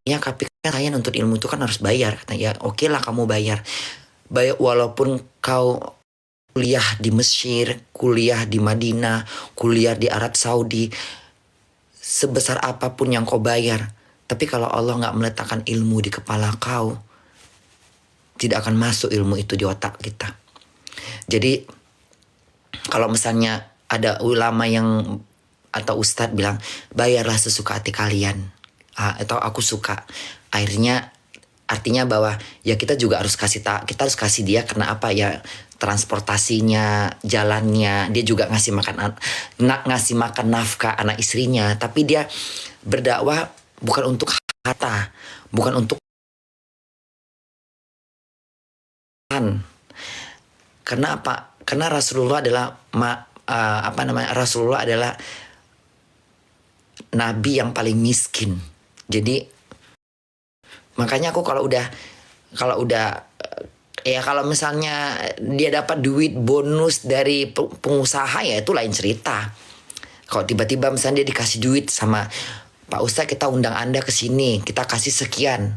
ya tapi kan saya nuntut ilmu itu kan harus bayar. Katanya, ya oke lah kamu bayar. Walaupun kau kuliah di Mesir, kuliah di Madinah, kuliah di Arab Saudi, sebesar apapun yang kau bayar, tapi kalau Allah nggak meletakkan ilmu di kepala kau, tidak akan masuk ilmu itu di otak kita. Jadi kalau misalnya ada ulama yang atau ustadz bilang bayarlah sesuka hati kalian, atau aku suka, akhirnya artinya bahwa ya kita juga harus kita harus kasih dia, karena apa ya, transportasinya, jalannya, dia juga ngasih makan nafkah anak istrinya, tapi dia berdakwah bukan untuk harta, bukan untuk kan. Karena apa? Karena Rasulullah adalah Rasulullah adalah nabi yang paling miskin. Jadi makanya aku kalau misalnya dia dapat duit bonus dari pengusaha, ya itu lain cerita. Kalau tiba-tiba misalnya dia dikasih duit sama Pak Ustadz, kita undang Anda ke sini, kita kasih sekian.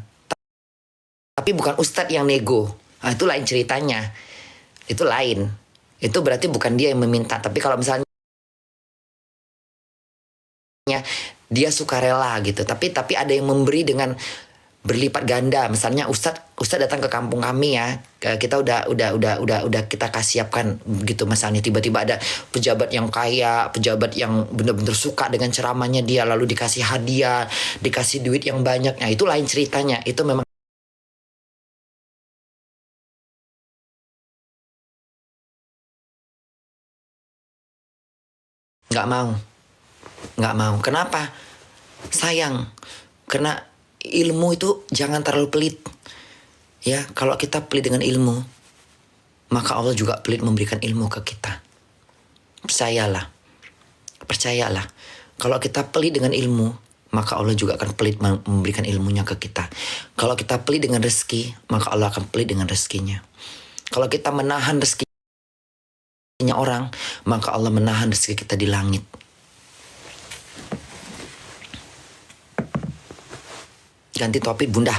Tapi bukan Ustadz yang nego. Nah, itu lain ceritanya. Itu lain. Itu berarti bukan dia yang meminta. Tapi kalau misalnya dia sukarela gitu, tapi ada yang memberi dengan berlipat ganda. Misalnya Ustadz datang ke kampung kami ya, kita udah kita siapkan gitu. Misalnya tiba-tiba ada pejabat yang kaya, pejabat yang benar-benar suka dengan ceramahnya dia, lalu dikasih hadiah, dikasih duit yang banyak. Nah itu lain ceritanya. Itu memang nggak mau. Kenapa? Sayang. Karena ilmu itu jangan terlalu pelit. Ya, kalau kita pelit dengan ilmu, maka Allah juga pelit memberikan ilmu ke kita. Percayalah. Kalau kita pelit dengan ilmu, maka Allah juga akan pelit memberikan ilmunya ke kita. Kalau kita pelit dengan rezeki, maka Allah akan pelit dengan rezekinya. Kalau kita menahan rezekinya orang, maka Allah menahan rezeki kita di langit. Ganti topik bunda.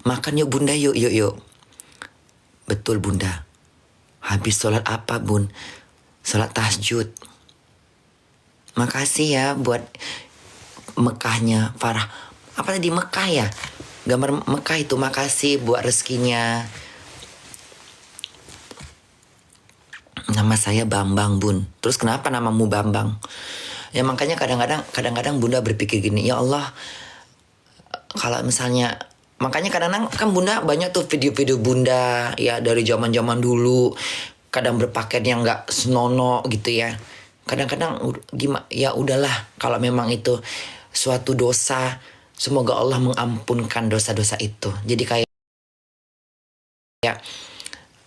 Makan yuk bunda, yuk. Betul bunda. Habis sholat apa bun? Sholat tahajud. Makasih ya buat Mekahnya Farah. Apa tadi Mekah ya? Gambar Mekah itu, makasih buat rezekinya. Nama saya Bambang bun. Terus kenapa namamu Bambang? Ya makanya kadang-kadang bunda berpikir gini, ya Allah, kalau misalnya, makanya kadang-kadang kan bunda banyak tuh video-video bunda ya dari zaman-zaman dulu, kadang berpakaian yang nggak senonoh gitu ya. Kadang-kadang gimana ya, udahlah, kalau memang itu suatu dosa, semoga Allah mengampunkan dosa-dosa itu. Jadi kayak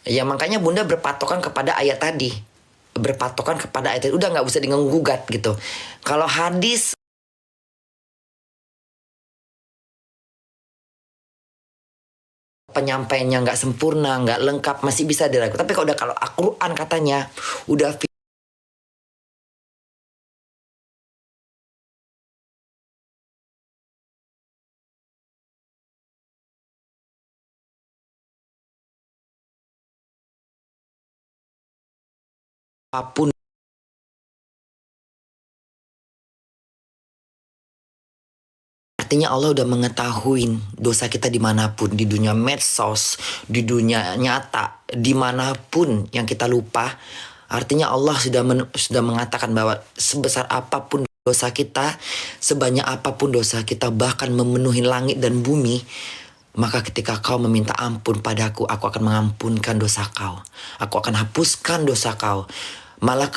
ya makanya bunda berpatokan kepada ayat tadi, udah nggak usah diganggu-gugat gitu. Kalau hadis penyampaiannya nggak sempurna, nggak lengkap, masih bisa diragukan. Tapi kalau Al-Quran katanya udah apapun, artinya Allah udah mengetahui dosa kita dimanapun, di dunia medsos, di dunia nyata, dimanapun yang kita lupa. Artinya Allah sudah mengatakan bahwa sebesar apapun dosa kita, sebanyak apapun dosa kita, bahkan memenuhi langit dan bumi, maka ketika kau meminta ampun padaku, aku akan mengampunkan dosa kau. Aku akan hapuskan dosa kau. Malah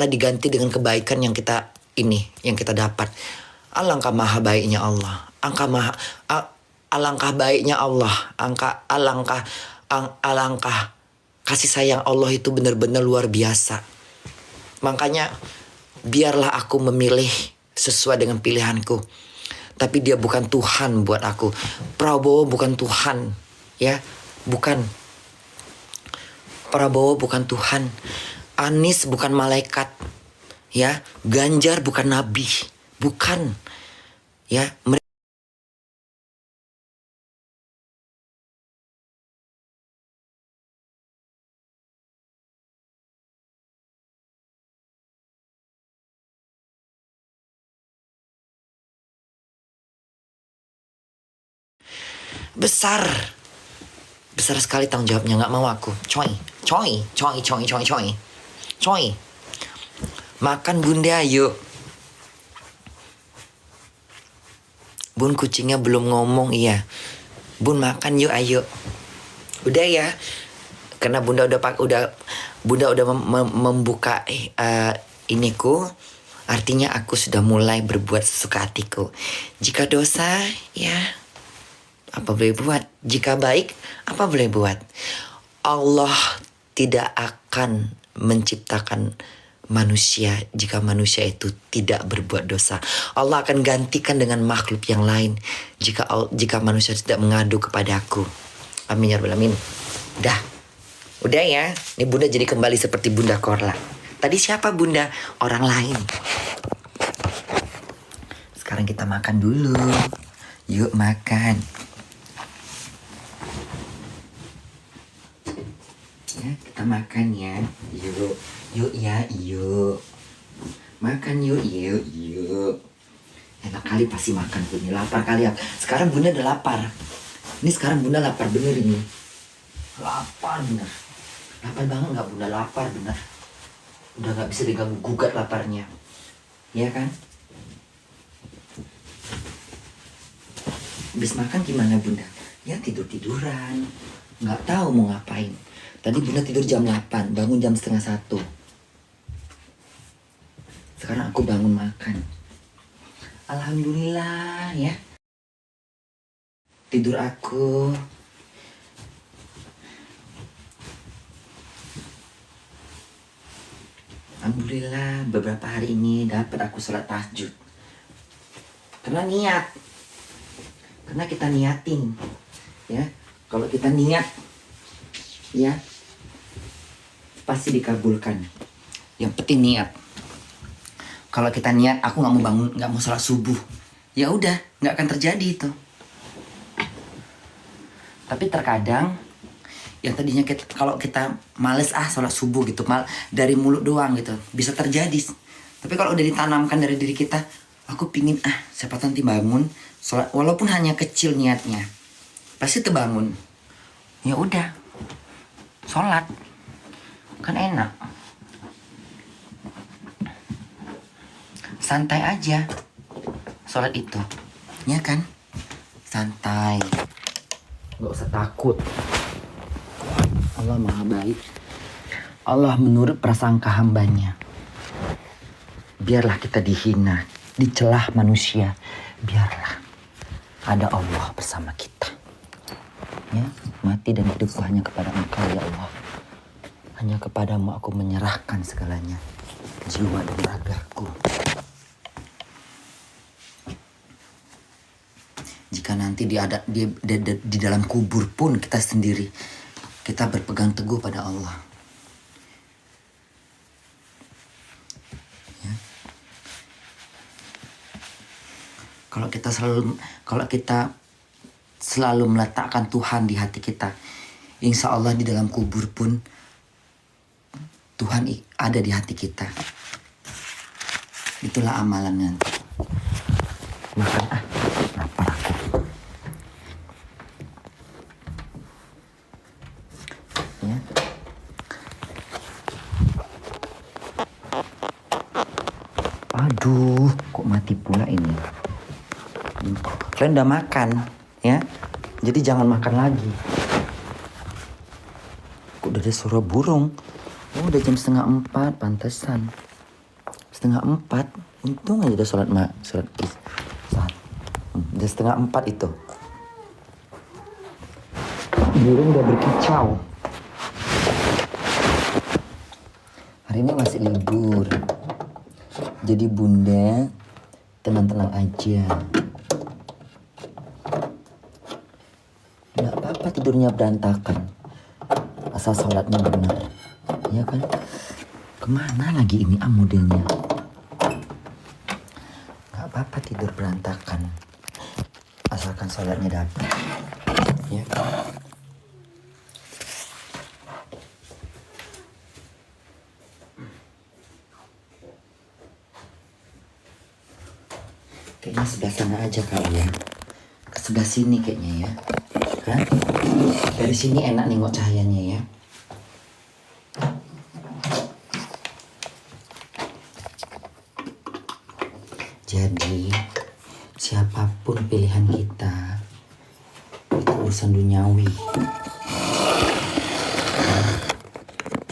diganti dengan kebaikan yang kita dapat. Alangkah maha baiknya Allah. Alangkah baiknya Allah. Alangkah kasih sayang Allah itu benar-benar luar biasa. Makanya biarlah aku memilih sesuai dengan pilihanku. Tapi dia bukan Tuhan buat aku. Prabowo bukan Tuhan. Ya, bukan. Prabowo bukan Tuhan. Anies bukan malaikat. Ya, Ganjar bukan nabi. Bukan. Ya, besar. Besar sekali tanggung jawabnya, nggak mau aku. Coy. Makan bunda, yuk. Bun, kucingnya belum ngomong, iya. Bun, makan yuk, ayo. Udah ya. Karena bunda udah membuka iniku, artinya aku sudah mulai berbuat sesuka hatiku. Jika dosa, ya apa boleh buat? Jika baik, apa boleh buat? Allah tidak akan menciptakan manusia jika manusia itu tidak berbuat dosa. Allah akan gantikan dengan makhluk yang lain jika manusia tidak mengadu kepada aku. Amin ya rabbal alamin. Udah ya. Ini bunda jadi kembali seperti Bunda Korla. Tadi siapa bunda? Orang lain. Sekarang kita makan dulu. Yuk makan. Ya, kita makan ya. Yuk ya, yuk. Makan yuk. Enak kali pasti makan bunda. Lapar kali ya. Sekarang bunda udah lapar. Ini sekarang bunda lapar bener ini. Lapar bener. Lapar banget nggak bunda? Lapar bener. Udah nggak bisa diganggu gugat laparnya. Ya kan? Habis makan gimana bunda? Ya tiduran. Nggak tahu mau ngapain. Tadi bunda tidur jam 8, bangun jam setengah 1. Sekarang aku bangun makan. Alhamdulillah ya. Tidur aku. Alhamdulillah beberapa hari ini dapat aku sholat tahajud. Karena niat. Karena kita niatin. Ya. Kalau kita niat, ya pasti dikabulkan. Yang penting niat. Kalau kita niat, aku nggak mau bangun, nggak mau sholat subuh, ya udah, nggak akan terjadi itu. Tapi terkadang, yang tadinya kalau kita males sholat subuh gitu, dari mulut doang gitu, bisa terjadi. Tapi kalau udah ditanamkan dari diri kita, aku pingin siapa nanti bangun, sholat, walaupun hanya kecil niatnya, pasti terbangun. Ya udah, sholat, kan enak. Santai aja sholat itu, ya kan? Santai, gak usah takut. Allah maha baik. Allah menurut prasangka hambanya. Biarlah kita dihina, dicelah manusia, biarlah ada Allah bersama kita. Ya, mati dan hidupku hanya kepada Engkau ya Allah. Hanya kepadamu aku menyerahkan segalanya, jiwa dan ragaku. Jika nanti di dalam kubur pun kita sendiri, kita berpegang teguh pada Allah. Ya. Kalau kita selalu meletakkan Tuhan di hati kita, insya Allah di dalam kubur pun Tuhan ada di hati kita. Itulah amalannya. Makan lapar aku. Ya. Aduh, kok mati pula ini. Kalian udah makan, ya? Jadi jangan makan lagi. Kok udah ada suara burung? Oh, udah jam 3:30, pantesan. 3:30. Untung aja udah sholat is. Udah 3:30 itu. Burung udah berkicau. Hari ini masih libur. Jadi bunda tenang-tenang aja. Nggak apa-apa tidurnya berantakan. Asal sholatnya benar. Ya kan? Kemana lagi ini modelnya? Nggak apa-apa tidur berantakan. sholatnya dapat. Ya. Kayaknya sebelah sana aja kali ya. Ke sebelah sini kayaknya ya. Kan? Dari sini enak nengok cahayanya ya. Jadi siapapun pilihan kita itu urusan duniawi,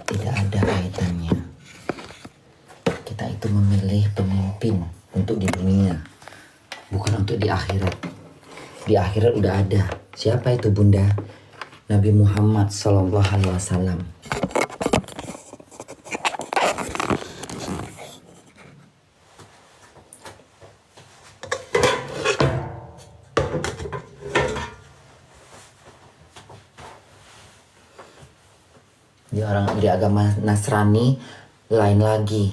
tidak ada kaitannya. Kita itu memilih pemimpin untuk di dunia, bukan untuk di akhirat. Di akhirat udah ada. Siapa itu Bunda? Nabi Muhammad SAW. Di agama Nasrani lain lagi.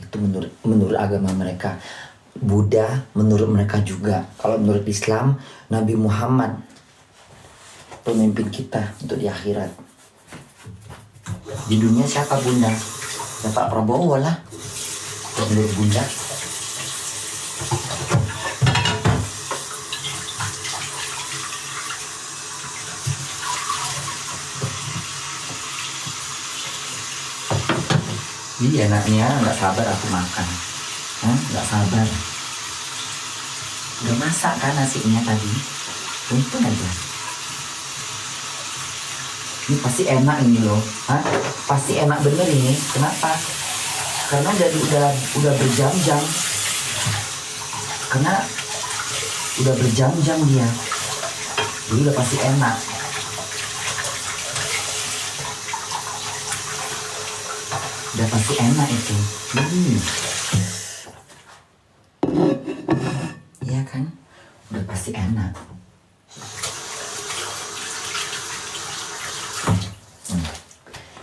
Itu menurut agama mereka. Buddha menurut mereka juga. Kalau menurut Islam, Nabi Muhammad pemimpin kita untuk di akhirat. Di dunia siapa Bunda? Ya Pak Prabowo lah. Menurut Bunda. Iya enaknya nggak sabar aku makan. Nggak sabar. Udah masak kan nasinya tadi. Untung aja. Ini pasti enak ini loh. Pasti enak bener ini. Kenapa? Karena dari udah berjam-jam. Karena udah berjam-jam dia. Jadi udah pasti enak. Udah pasti enak itu. Iya kan? Udah pasti enak.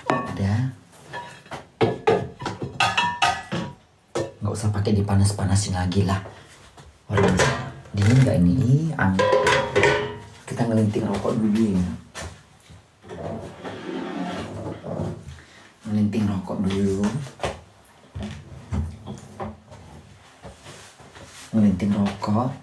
Ada. Nggak usah pakai dipanas-panasin lagi lah. Orang dingin nggak ini? Kita ngelinting rokok dulu ya. Melinting rokok dulu. Melinting rokok.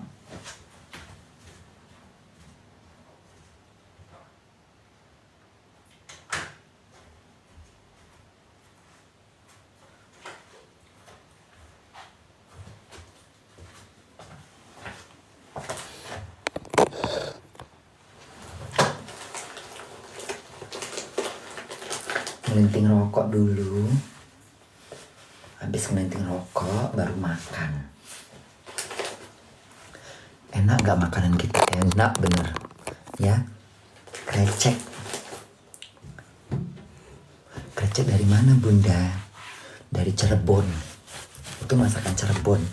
Melinting rokok dulu. Habis melinting rokok baru makan. Enak gak makanan kita? Enak bener. Ya. Krecek. Krecek dari mana Bunda? Dari Cirebon. Itu masakan Cirebon.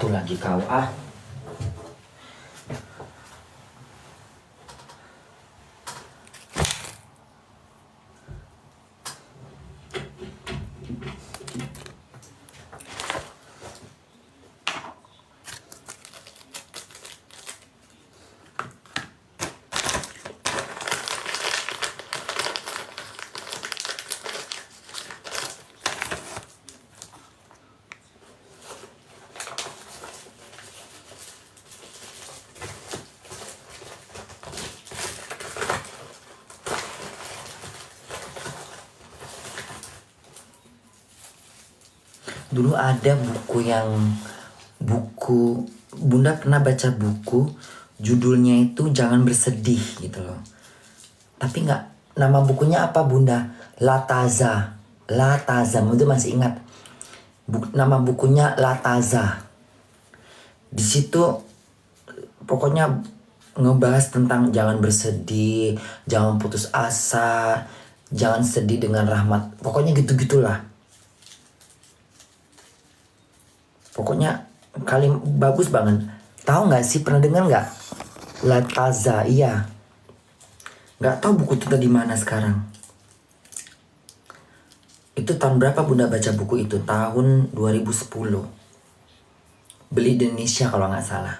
Lagi kau Dulu ada buku Bunda pernah baca buku judulnya itu Jangan Bersedih gitu loh. Tapi nggak, nama bukunya apa Bunda? Lataza. Bunda masih ingat. Nama bukunya Lataza. Di situ pokoknya ngebahas tentang jangan bersedih, jangan putus asa, jangan sedih dengan rahmat. Pokoknya gitu-gitulah. Pokoknya bagus banget. Tahu nggak sih, pernah dengar nggak? Lataza, iya. Nggak tahu buku itu di mana sekarang. Itu tahun berapa Bunda baca buku itu? Tahun 2010. Beli di Indonesia kalau nggak salah.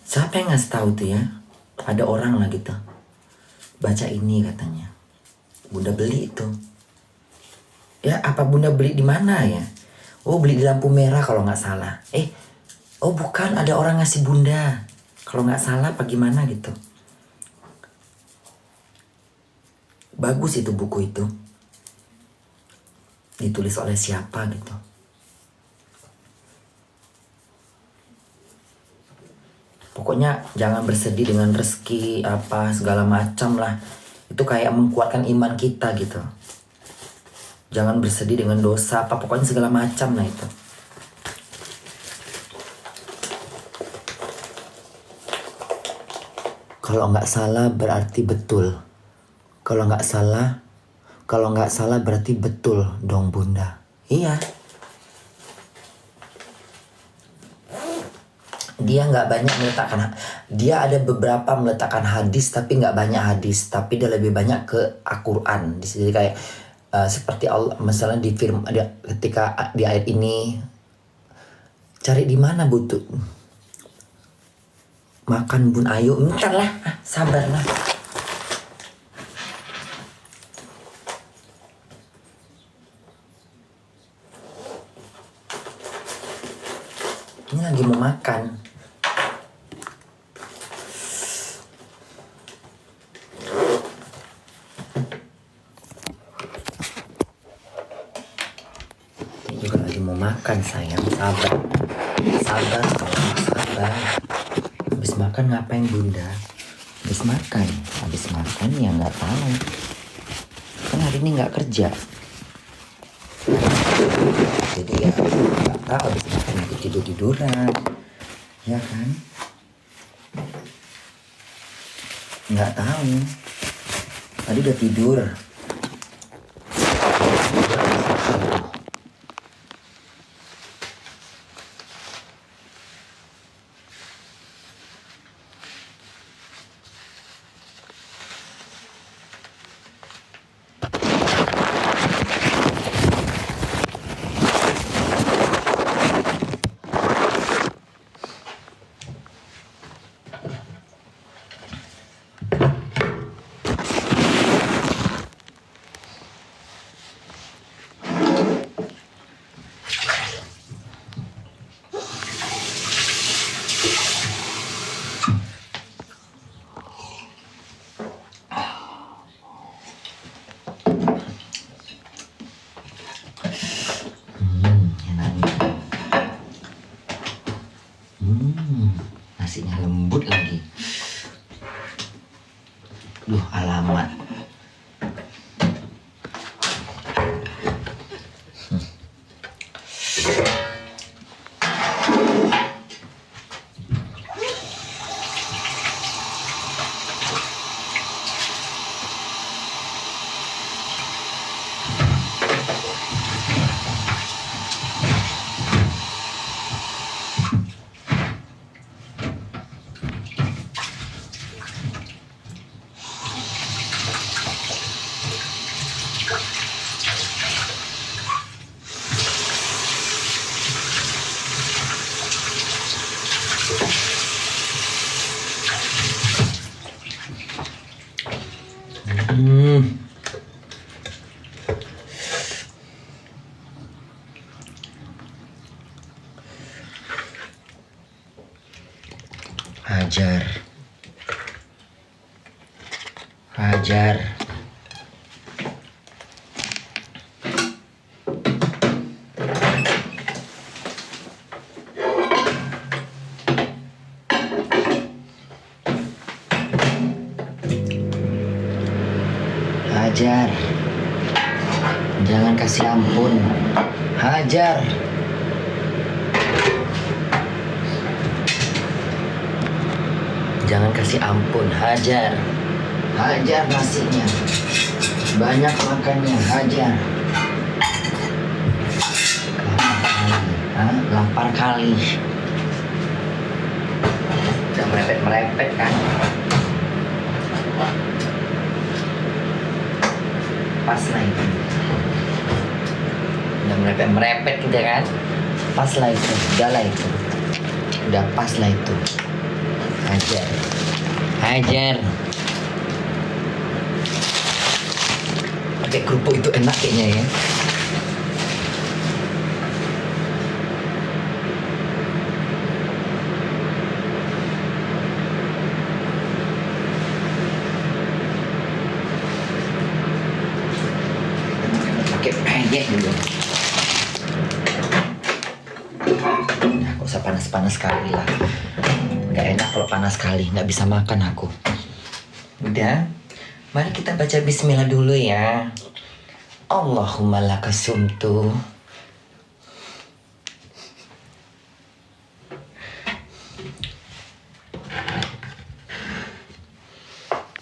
Siapa yang ngasih tahu tuh ya? Ada orang lah gitu. Baca ini katanya. Bunda beli itu. Ya, apa Bunda beli di mana ya? Oh, beli di lampu merah kalau nggak salah. Oh bukan, ada orang ngasih Bunda. Kalau nggak salah apa gimana gitu. Bagus itu buku itu. Ditulis oleh siapa gitu. Pokoknya jangan bersedih dengan rezeki apa segala macam lah. Itu kayak menguatkan iman kita gitu. Jangan bersedih dengan dosa apa, pokoknya segala macam lah itu. Kalau nggak salah berarti betul. Kalau nggak salah berarti betul dong Bunda. Iya. Dia nggak banyak meletakkan, dia ada beberapa meletakkan hadis tapi nggak banyak hadis, tapi dia lebih banyak ke Al-Quran. Di sini kayak seperti Allah, misalnya di firman ketika di ayat ini, cari di mana butuh makan Bun Ayu, bentar lah, sabarlah. Ini lagi mau makan. Ini juga lagi mau makan sayang, sabar. Sabar. Habis makan ngapain Bunda? Habis makan ya nggak tahu. Kan hari ini nggak kerja. Jadi ya nggak tahu, habis makan nanti tiduran, ya kan? Nggak tahu. Tadi udah tidur. Nasinya lembut lagi. Duh, alamat. Hajar. Hajar. Jangan kasih ampun. Hajar. Jangan kasih ampun, hajar. Hajar nasinya. Banyak makannya, hajar. Lapar kali. merepet kan. Pas lah itu. Udah merepet udah kan. Pas lah itu. Udah lah itu. Udah pas lah itu. Hajar. Pakai kerupuk itu enak kayaknya ya. Peyek dulu. Nah, gak usah panas-panas sekali lah. Gak enak kalau panas sekali, gak bisa makan aku. Udah, mari kita baca bismillah dulu ya. Allahumma lakasumtu.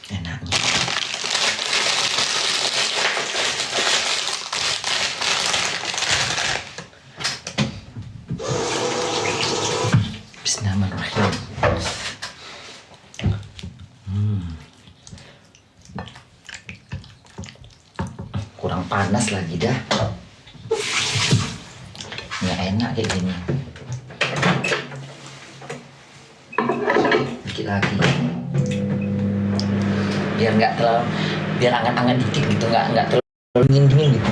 Enaknya. Bismillahirrahmanirrahim. Kurang panas lagi dah. Nggak enak kayak gini. Dikit lagi. Biar nggak terlalu, biar anget-anget dikit gitu, nggak terlalu dingin gitu.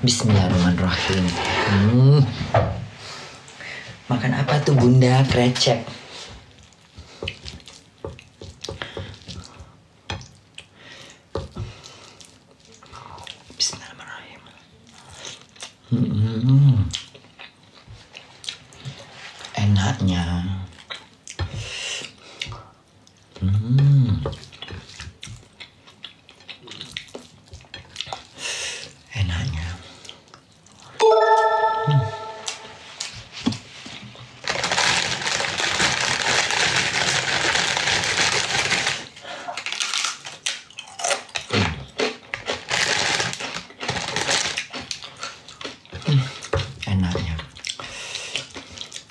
Bismillahirrahmanirrahim. Makan apa tuh Bunda? Krecek. Bismillahirrahmanirrahim. Enaknya. Enaknya.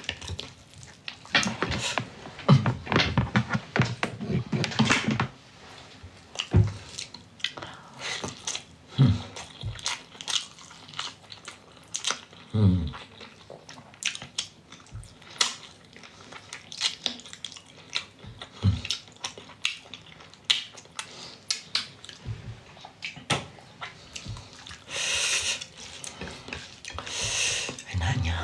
Enaknya. Enaknya.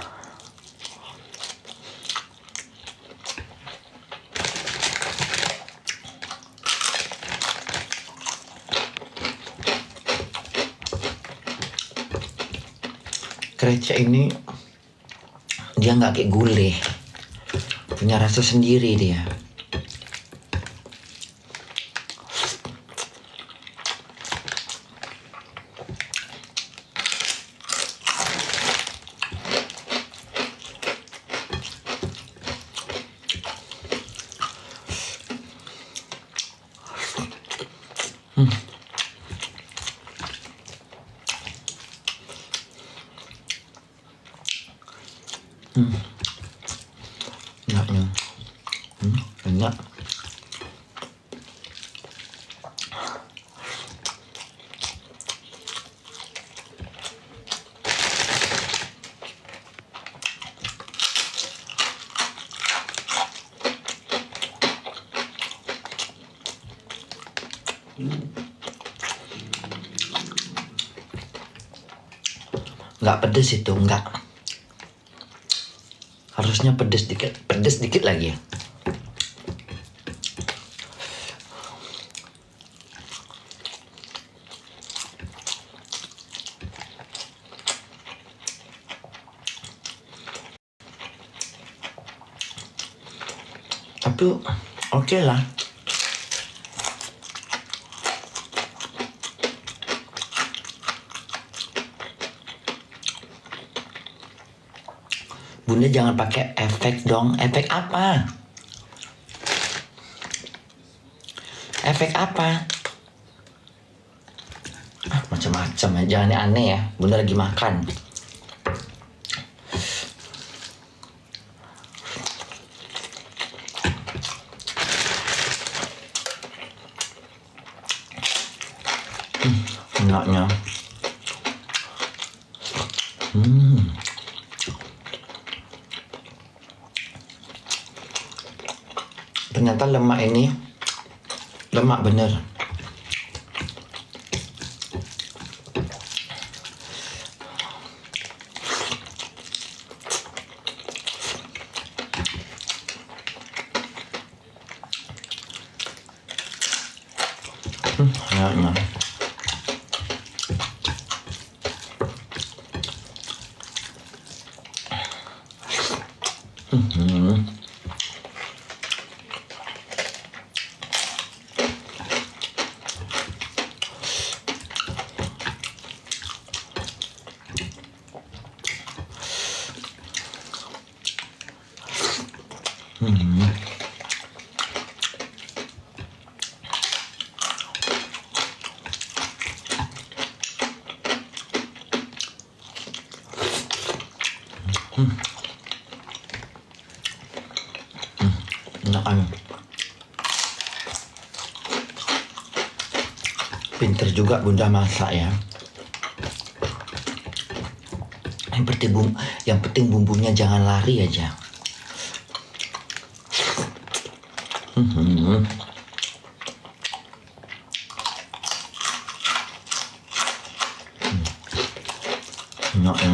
Krecek ini dia nggak kayak gulai, punya rasa sendiri dia. Enaknya. Enak. Nggak pedes itu, nggak. Harusnya pedes dikit lagi. Tapi oke lah. Bunda jangan pakai efek dong. Efek apa? Efek apa? Macam-macam ya. Jangan aneh ya. Bunda lagi makan. Enaknya. Ternyata lemak ini lemak bener. Enaknya. Enakan. Pinter juga Bunda masak ya. Yang penting bumbunya jangan lari aja. Enak ya.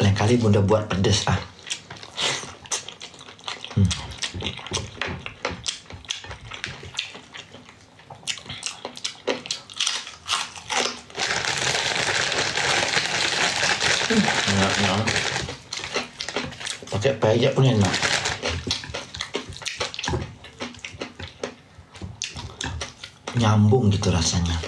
Lain kali Bunda buat pedes ah. Enak. Pakai peyek pun enak. Nyambung gitu rasanya.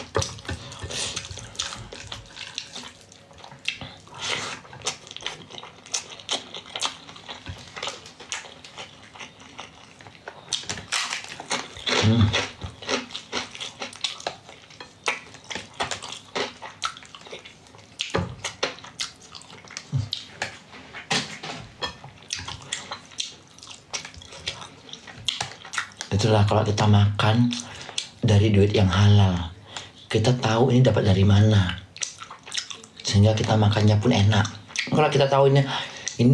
Itulah kalau kita makan dari duit yang halal, kita tahu ini dapat dari mana, sehingga kita makannya pun enak. Kalau kita tahu ini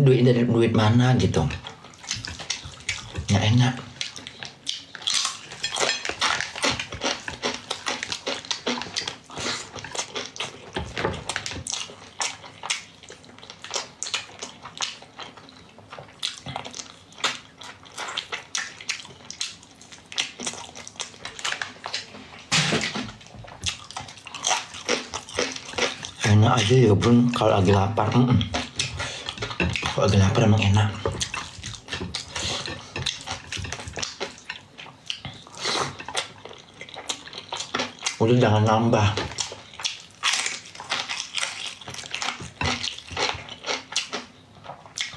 duit dari duit mana gitu, nggak enak. Enak aja ya Bun, kalau lagi lapar. Kalau lagi lapar emang enak. Udah jangan nambah.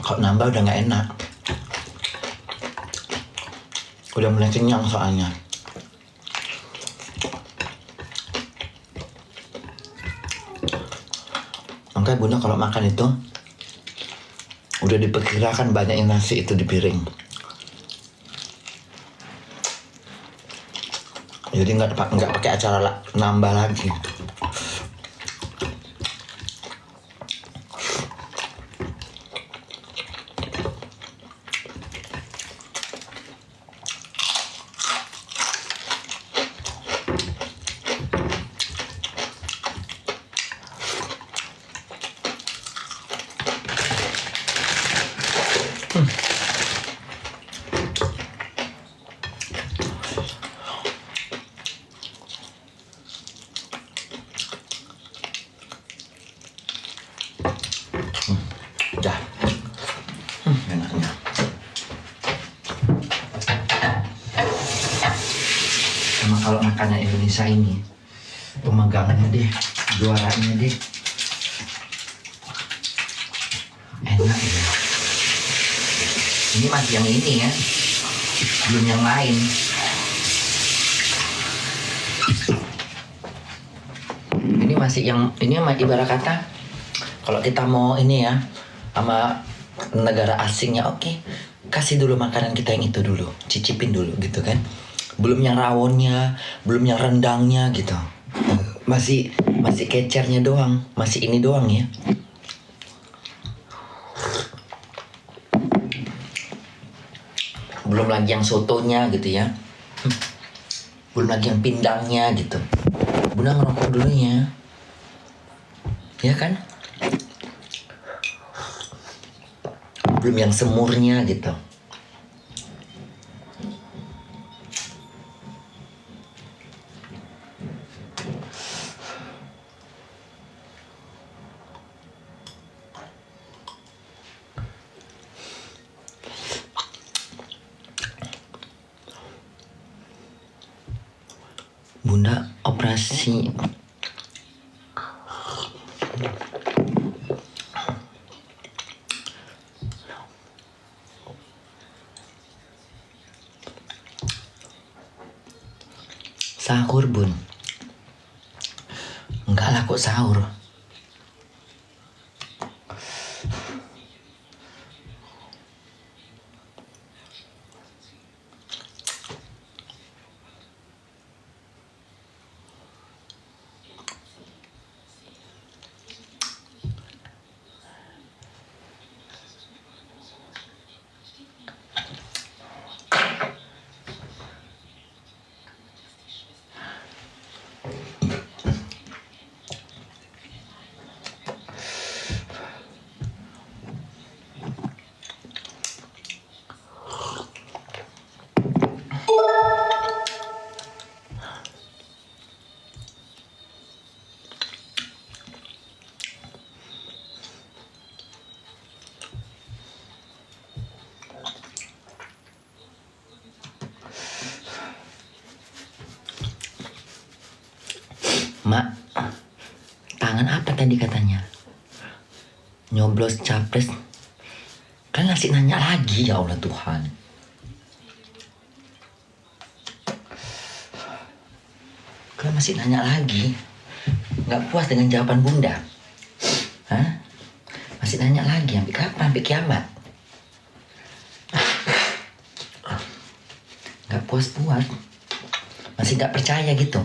Kalau nambah udah nggak enak. Udah mulai kenyang soalnya. Makanya Bunda kalau makan itu udah diperkirakan banyak nasi itu di piring. Jadi nggak pakai acara nambah lagi. makanan Indonesia ini. Pemegangannya deh, juaranya deh. Enak ya. Ini masih yang ini ya, belum yang lain. Ini masih yang ini ibarat kata kalau kita mau ini ya sama negara asingnya, oke, kasih dulu makanan kita yang itu dulu, cicipin dulu gitu kan. Belum yang rawonnya, belum yang rendangnya gitu. Masih kecernya doang, masih ini doang ya. Belum lagi yang sotonya gitu ya. Belum lagi yang pindangnya gitu. Bunda ngerokok dulu ya. Ya kan? Belum yang semurnya gitu. Bunda operasi sahur bun. Enggak lah kok sahur. Mak, tangan apa tadi katanya? Nyoblos capres. Kan masih nanya lagi, ya Allah Tuhan. Kan masih nanya lagi. Gak puas dengan jawaban Bunda? Hah? Masih nanya lagi, sampai kapan? Sampai kiamat? Gak puas-puas. Masih gak percaya gitu.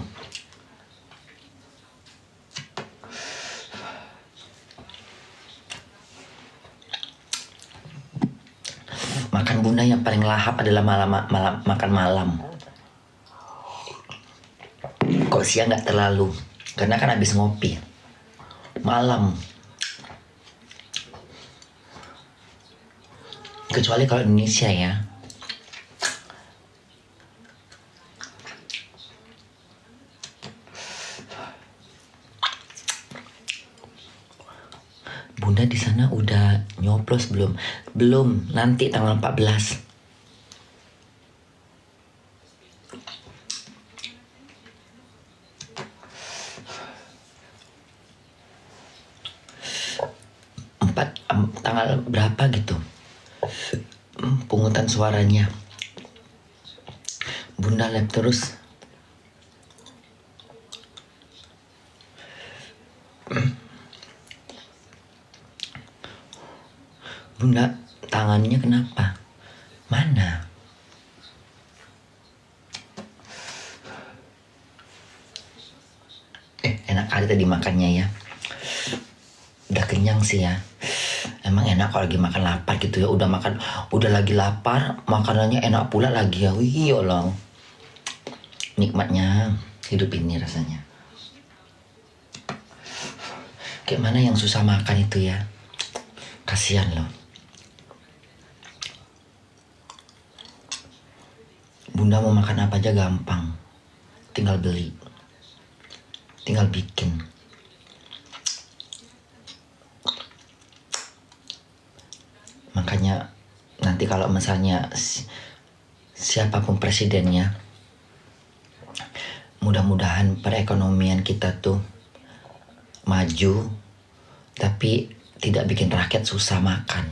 Makan Bunda yang paling lahap adalah makan malam. Kok siang gak terlalu, karena kan habis ngopi. Malam. Kecuali kalau Indonesia ya. Bunda di sana udah nyoblos belum? Belum, nanti tanggal 14. Tanggal berapa gitu pungutan suaranya. Bunda lab terus. Bunda, tangannya kenapa? Mana? Enak kali tadi makannya ya. Udah kenyang sih ya. Emang enak kalau lagi makan lapar gitu ya. Udah lagi lapar, makanannya enak pula lagi ya. Wih, ya Allah. Nikmatnya hidup ini rasanya. Kayak mana yang susah makan itu ya. Kasihan loh. Bunda mau makan apa aja gampang. Tinggal beli. Tinggal bikin. Makanya nanti kalau misalnya siapapun presidennya, mudah-mudahan perekonomian kita tuh maju, tapi tidak bikin rakyat susah makan.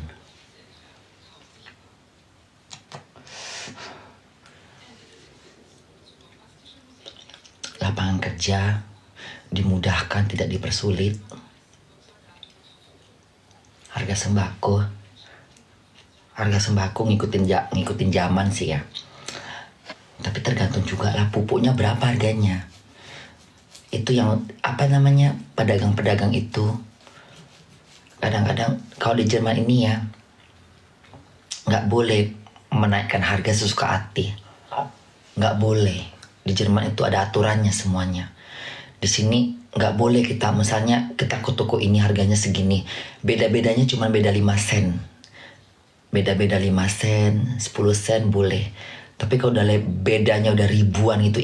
Lapangan kerja dimudahkan, tidak dipersulit. Harga sembako ngikutin zaman sih ya. Tapi tergantung juga lah pupuknya berapa harganya. Itu yang pedagang-pedagang itu kadang-kadang kalau di Jerman ini ya nggak boleh menaikkan harga sesuka hati, nggak boleh. Di Jerman itu ada aturannya semuanya. Di sini nggak boleh kita misalnya kita ke toko ini harganya segini, beda-bedanya cuma beda 5 sen, beda-beda 5 sen 10 sen boleh. Tapi kalau udah bedanya udah ribuan gitu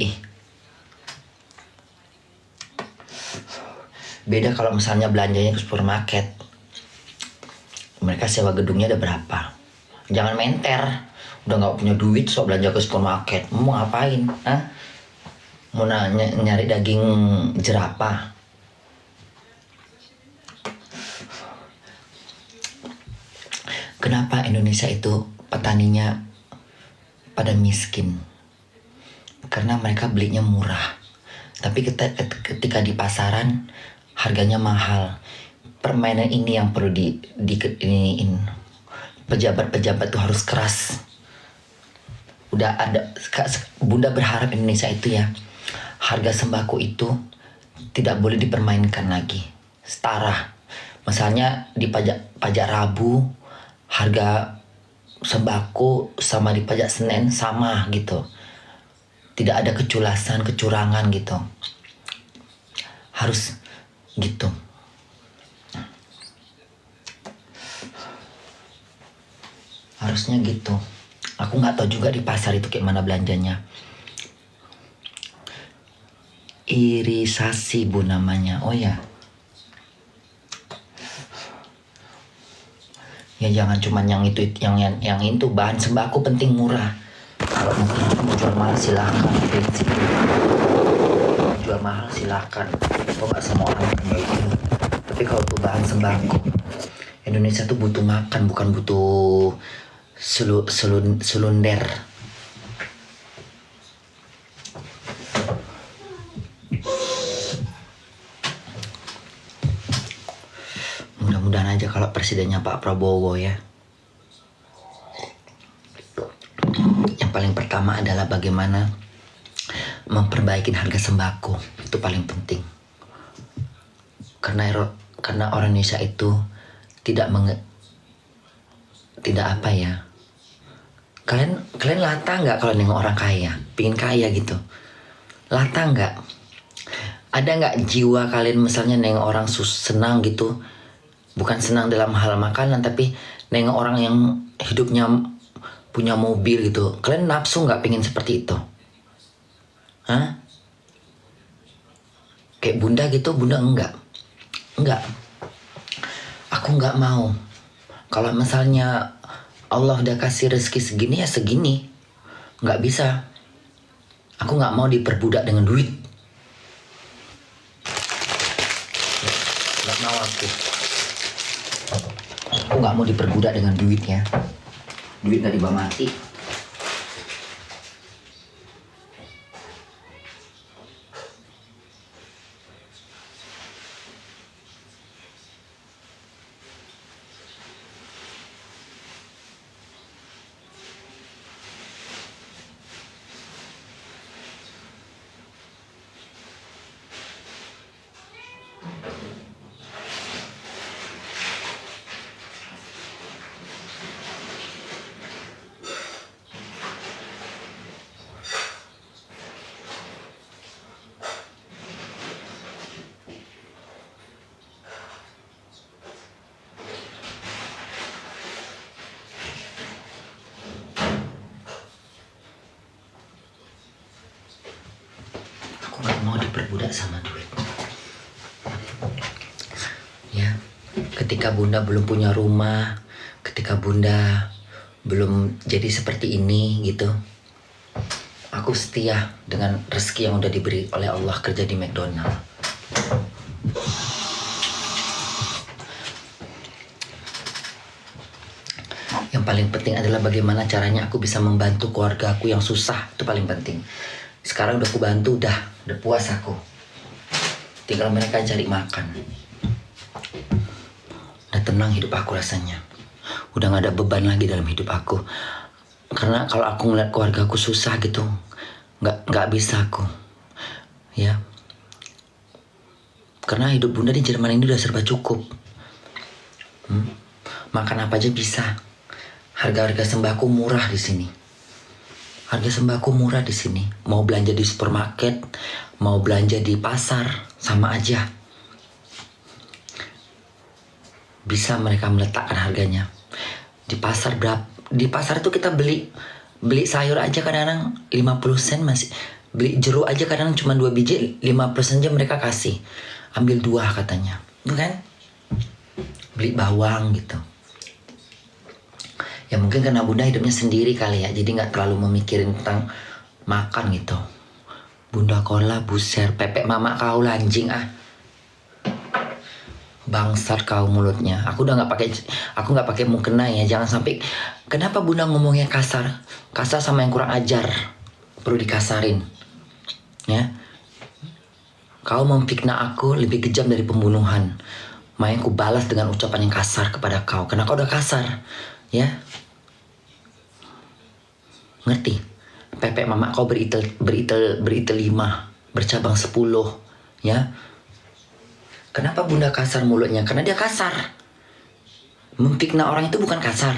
beda. Kalau misalnya belanjanya ke supermarket, mereka sewa gedungnya ada berapa. Jangan menter, udah nggak punya duit sok belanja ke supermarket, mau ngapain? Mau nyari daging jerapah. Kenapa Indonesia itu petaninya pada miskin? Karena mereka belinya murah, tapi ketika di pasaran harganya mahal. Permainan ini yang perlu iniin. Pejabat-pejabat tuh harus keras. Udah ada, Bunda berharap Indonesia itu ya, harga sembako itu tidak boleh dipermainkan lagi, setara. Misalnya di pajak Rabu harga sembako sama di pajak Senin sama gitu. Tidak ada kecurangan gitu. Harus gitu. Harusnya gitu. Aku nggak tahu juga di pasar itu kayak mana belanjanya. Irisasi Bu namanya. Oh ya. Ya jangan cuma yang itu bahan sembako penting murah. Kalau mau jual mahal silakan. Jual mahal silakan. Kok nggak semua orang punya itu. Tapi kalau tuh bahan sembako, Indonesia tuh butuh makan, bukan butuh selunder. Mudah-mudahan aja kalau presidennya Pak Prabowo ya. Yang paling pertama adalah bagaimana memperbaiki harga sembako, itu paling penting. Karena orang Indonesia itu tidak apa ya. Kalian lata nggak kalau nengok orang kaya, pingin kaya gitu? Lata nggak? Ada nggak jiwa kalian misalnya nengok orang senang gitu? Bukan senang dalam hal makanan, tapi nengok orang yang hidupnya punya mobil gitu. Kalian nafsu nggak pengen seperti itu? Kayak Bunda gitu, Bunda enggak. Aku nggak mau. Kalau misalnya Allah udah kasih rezeki segini ya segini, nggak bisa. Aku nggak mau diperbudak dengan duit. Nggak mau aku. Aku nggak mau diperbudak dengan duitnya. Duit nggak dibawa mati. Nggak mau diperbudak sama duit. Ya, ketika Bunda belum punya rumah, ketika Bunda belum jadi seperti ini gitu, Aku setia dengan rezeki yang udah diberi oleh Allah kerja di McDonald. Yang paling penting adalah bagaimana caranya aku bisa membantu keluarga aku yang susah. Itu paling penting. Sekarang udah aku bantu, udah puas aku. Tinggal mereka cari makan. Udah tenang hidup aku rasanya. Udah gak ada beban lagi dalam hidup aku. Karena kalau aku ngeliat keluarga aku susah gitu, nggak bisa aku, ya. Karena hidup bunda di Jerman ini udah serba cukup. Makan apa aja bisa. Harga-harga sembako murah di sini. Harga sembako murah di sini. Mau belanja di supermarket, mau belanja di pasar, sama aja. Bisa mereka meletakkan harganya. Di pasar berapa? Di pasar tuh kita beli sayur aja kadang-kadang 50 sen masih. Beli jeruk aja kadang cuma 2 biji 50 sen aja mereka kasih. Ambil 2 katanya. Itu kan? Beli bawang gitu. Ya mungkin karena bunda hidupnya sendiri kali ya. Jadi gak terlalu memikirin tentang makan gitu. Bunda kola buser. Pepek mama kau lanjing ah. Bangsat kau mulutnya. Aku nggak pakai mukena ya. Jangan sampai. Kenapa bunda ngomongnya kasar? Kasar sama yang kurang ajar. Perlu dikasarin. Ya. Kau memfitnah aku lebih kejam dari pembunuhan. Makanya aku balas dengan ucapan yang kasar kepada kau. Karena kau udah kasar. Ya. Ngerti? Pepek mama kau beritel 5. Bercabang 10. Ya. Kenapa bunda kasar mulutnya? Karena dia kasar. Memfitnah orang itu bukan kasar.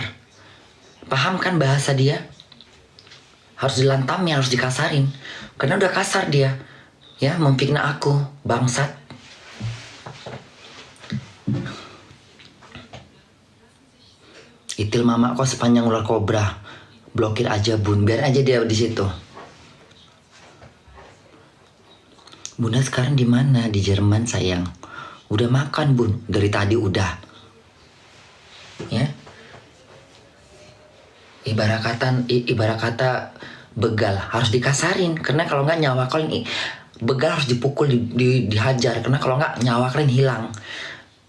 Paham kan bahasa dia? Harus dilantami, harus dikasarin. Karena udah kasar dia. Ya, memfitnah aku. Bangsat. Itil mama kok sepanjang ular kobra. Blokir aja bun. Biar aja dia di situ. Bunda sekarang di mana? Di Jerman sayang. Udah makan bun, dari tadi udah. Ya. Ibarat kata begal harus dikasarin. Karena kalau nggak nyawa kalian begal harus dipukul, dihajar. Karena kalau nggak nyawa kalian hilang.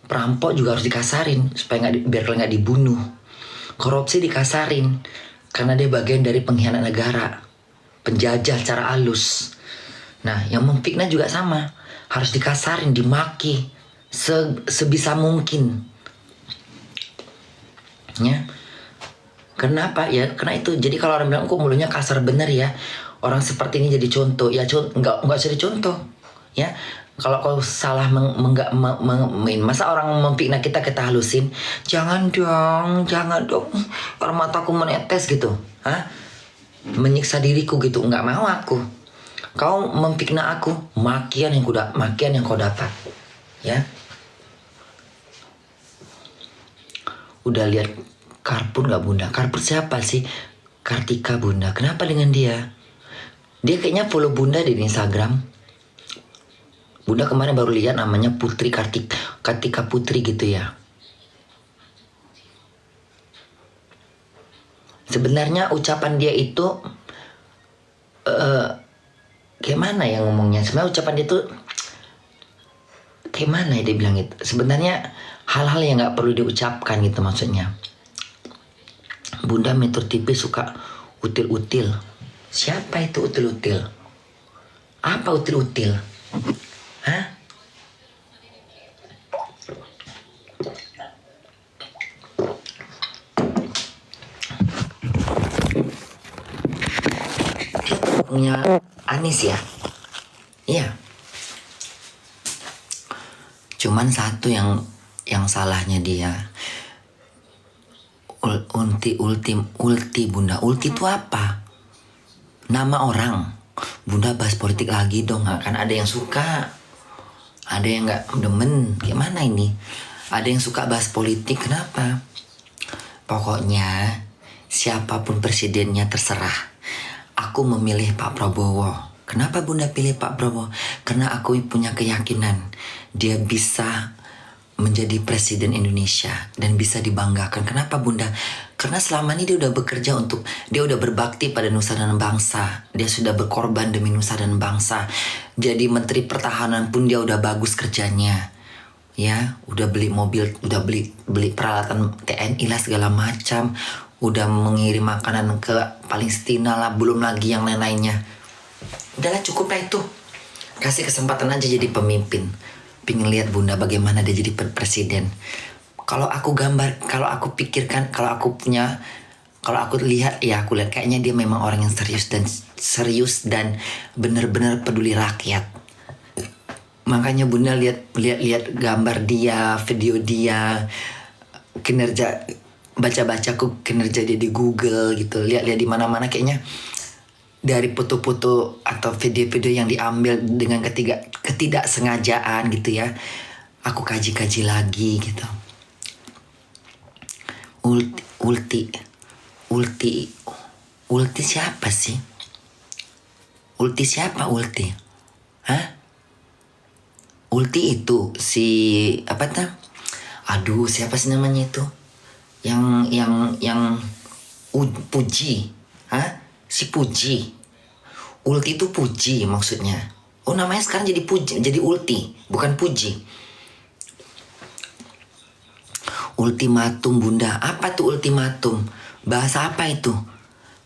Perampok juga harus dikasarin supaya biar kalian nggak dibunuh. Korupsi dikasarin karena dia bagian dari pengkhianat negara, penjajah secara halus. Nah, yang memfitnah juga sama, harus dikasarin, dimaki. Sebisa mungkin. Ya. Kenapa ya? Karena itu. Jadi kalau orang bilang kok mulutnya kasar, bener ya. Orang seperti ini jadi contoh. Ya enggak usah dicontoh. Ya. Kalau kau salah masa orang memfitnah kita halusin. Jangan dong. Orang mataku menetes gitu. Hah? Menyiksa diriku gitu. Enggak mau aku. Kau memfitnah aku, makian yang kau dapat. Ya. Udah lihat Karpun gak bunda? Karpun siapa sih? Kartika bunda. Kenapa dengan dia? Dia kayaknya follow bunda di Instagram. Bunda kemarin baru lihat namanya Putri Kartika Putri gitu ya. Sebenarnya ucapan dia itu gimana ya ngomongnya? Sebenarnya ucapan dia itu gimana ya dia bilang itu? Sebenarnya hal-hal yang gak perlu diucapkan gitu maksudnya. Bunda Metro TV suka util-util. Siapa itu util-util? Apa util-util? Hah? Punya Anis ya? Iya. Cuman satu yang salahnya dia. Ulti bunda. Ulti itu apa? Nama orang. Bunda bahas politik lagi dong. Kan ada yang suka. Ada yang gak demen. Gimana ini? Ada yang suka bahas politik. Kenapa? Pokoknya siapapun presidennya terserah. Aku memilih Pak Prabowo. Kenapa bunda pilih Pak Prabowo? Karena aku punya keyakinan dia bisa menjadi presiden Indonesia dan bisa dibanggakan. Kenapa bunda? Karena selama ini dia udah bekerja dia udah berbakti pada nusa dan bangsa. Dia sudah berkorban demi nusa dan bangsa. Jadi Menteri Pertahanan pun dia udah bagus kerjanya. Ya, udah beli mobil, udah beli peralatan TNI lah segala macam. Udah mengirim makanan ke Palestina lah, belum lagi yang lain-lainnya. Udahlah cukup lah itu. Kasih kesempatan aja jadi pemimpin. Pengen lihat Bunda bagaimana dia jadi presiden. Kalau aku pikirkan, kalau aku lihat ya aku lihat kayaknya dia memang orang yang serius dan benar-benar peduli rakyat. Makanya Bunda lihat gambar dia, video dia, kinerja baca-baca kinerja dia di Google gitu. Lihat di mana-mana kayaknya dari foto-foto atau video-video yang diambil dengan ketidaksengajaan gitu ya. Aku kaji-kaji lagi gitu. Ulti siapa sih? Ulti siapa Ulti? Hah? Ulti itu si apa tuh? Aduh, siapa sih namanya itu? Yang Puji. Hah? Si Puji. Ulti itu Puji maksudnya. Oh, namanya sekarang jadi Puji, jadi Ulti, bukan Puji. Ultimatum Bunda. Apa tuh ultimatum? Bahasa apa itu?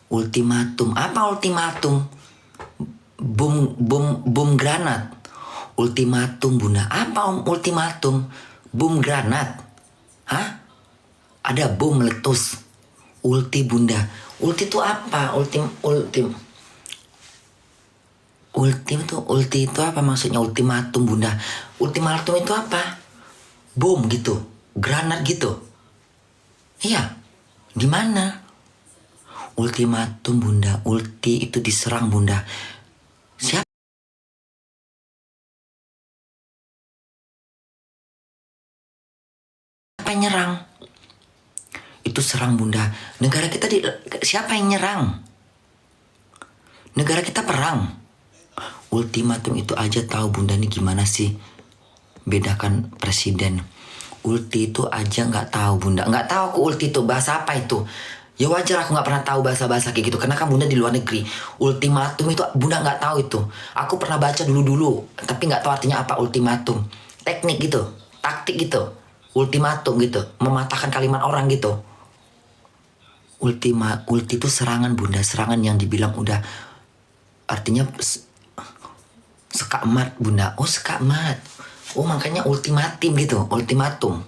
Ultimatum. Apa ultimatum? Bom granat. Ultimatum Bunda. Apa ultimatum? Bom granat. Hah? Ada bom meletus. Ulti Bunda. Ulti itu apa? Ulti itu apa maksudnya ultimatum Bunda? Ultimatum itu apa? Bom gitu. Granat gitu. Iya. Di mana? Ultimatum Bunda. Ulti itu diserang Bunda. Siapa yang nyerang? Itu serang Bunda. Negara kita siapa yang nyerang? Negara kita perang. Ultimatum itu aja tahu Bunda nih gimana sih bedakan presiden. Ulti itu aja nggak tahu Bunda. Nggak tahu aku ulti itu bahasa apa itu. Ya wajar aku nggak pernah tahu bahasa-bahasa kayak gitu. Karena kan Bunda di luar negeri. Ultimatum itu Bunda nggak tahu itu. Aku pernah baca dulu. Tapi nggak tahu artinya apa ultimatum. Teknik gitu. Taktik gitu. Ultimatum gitu. Mematahkan kalimat orang gitu. Ulti itu serangan Bunda. Serangan yang dibilang udah. Artinya sekakmat Bunda. Oh sekakmat. Oh makanya ultimatum gitu, ultimatum.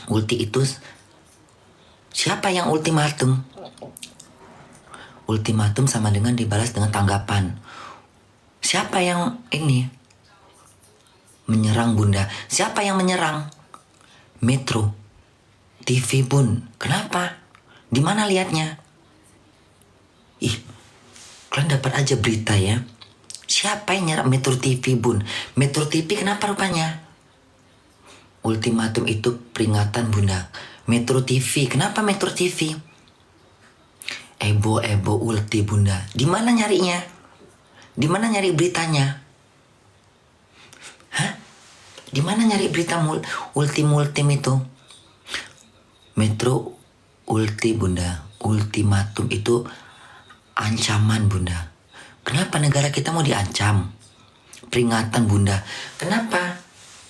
Ulti itu siapa yang ultimatum? Ultimatum sama dengan dibalas dengan tanggapan. Siapa yang ini? Menyerang Bunda. Siapa yang menyerang? Metro TV Bun. Kenapa? Di mana lihatnya? Ih, kalian dapat aja berita ya. Siapa yang nyerang Metro TV Bun? Metro TV kenapa rupanya? Ultimatum itu peringatan Bunda. Metro TV, kenapa Metro TV? Ebo ulti Bunda. Di mana nyarinya? Di mana nyari beritanya? Hah? Di mana nyari berita ultim itu? Metro ulti Bunda. Ultimatum itu ancaman Bunda. Kenapa negara kita mau diancam? Peringatan Bunda. Kenapa?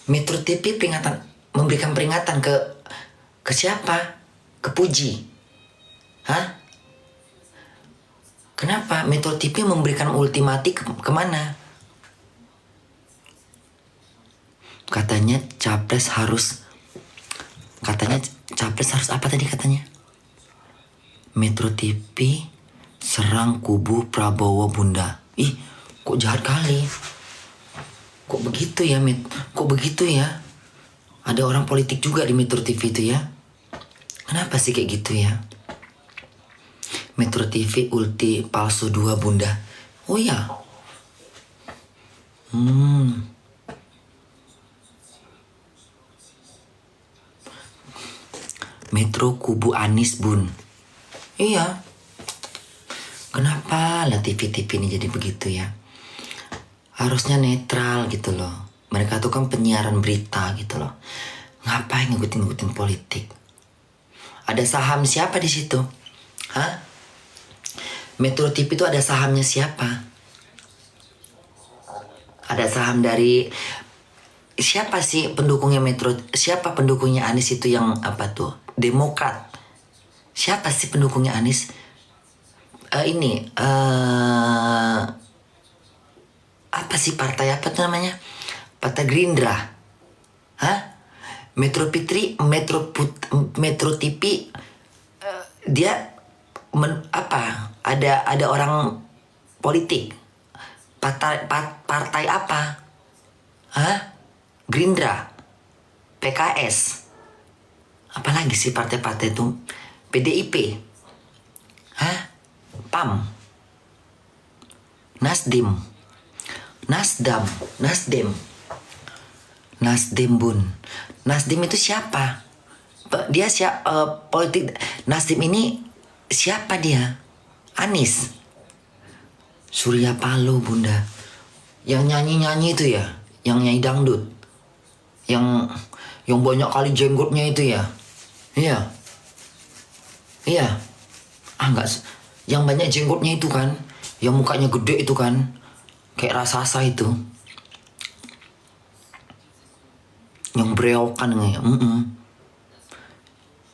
Metro TV memberikan peringatan ke siapa? Ke Puji. Hah? Kenapa Metro TV memberikan ultimati kemana? Katanya capres harus apa tadi katanya? Metro TV serang kubu Prabowo Bunda. Ih, kok jahat kali. Kok begitu ya, Kok begitu ya? Ada orang politik juga di Metro TV itu ya. Kenapa sih kayak gitu ya? Metro TV ulti palsu 2 Bunda. Oh ya. Metro kubu Anies Bun. Iya. Kenapa lah TV-TV ini jadi begitu ya? Harusnya netral gitu loh. Mereka tuh kan penyiaran berita gitu loh. Ngapain ngikutin politik? Ada saham siapa di situ? Hah? Metro TV itu ada sahamnya siapa? Ada saham dari siapa sih pendukungnya Metro? Siapa pendukungnya Anies itu yang apa tuh? Demokrat. Siapa sih pendukungnya Anies? Apa sih partai apa tuh namanya? Partai Gerindra. Hah? Metro TV dia apa? Ada orang politik. Partai apa? Hah? Gerindra, PKS. Apalagi sih partai-partai itu? PDIP. Hah? PAM. Nasdem. Nasdem bun. Nasdem itu siapa? Dia siapa? Politik Nasdem ini siapa dia? Anies. Surya Paloh bunda. Yang nyanyi itu ya, yang nyanyi dangdut. Yang banyak kali jenggotnya itu ya. Iya. Enggak. Yang banyak jenggotnya itu kan. Yang mukanya gede itu kan. Kayak raksasa itu. Yang brewokan ya.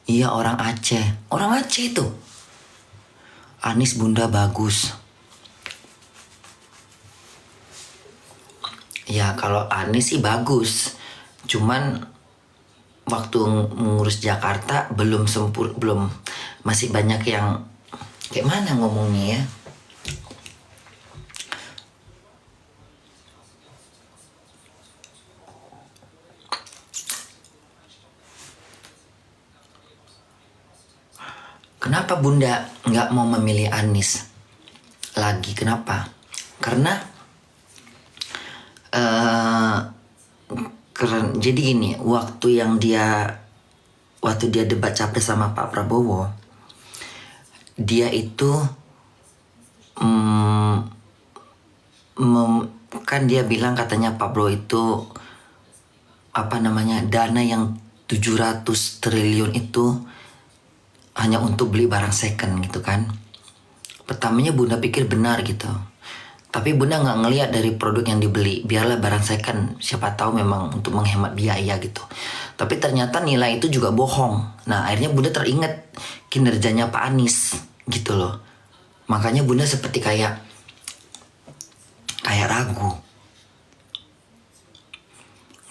Iya orang Aceh. Orang Aceh itu. Anies bunda bagus. Ya kalau Anies sih bagus. Cuman waktu ngurus Jakarta belum masih banyak yang kayak mana ngomongnya ya. Kenapa bunda nggak mau memilih Anies lagi? Kenapa? Karena jadi gini, waktu dia debat capres sama Pak Prabowo, dia itu kan dia bilang katanya Pak Prabowo itu dana yang 700 triliun itu hanya untuk beli barang second gitu kan. Pertamanya bunda pikir benar gitu. Tapi bunda nggak ngelihat dari produk yang dibeli. Biarlah barang second. Siapa tahu memang untuk menghemat biaya gitu. Tapi ternyata nilai itu juga bohong. Nah akhirnya bunda teringat kinerjanya Pak Anies gitu loh. Makanya bunda seperti kayak ragu.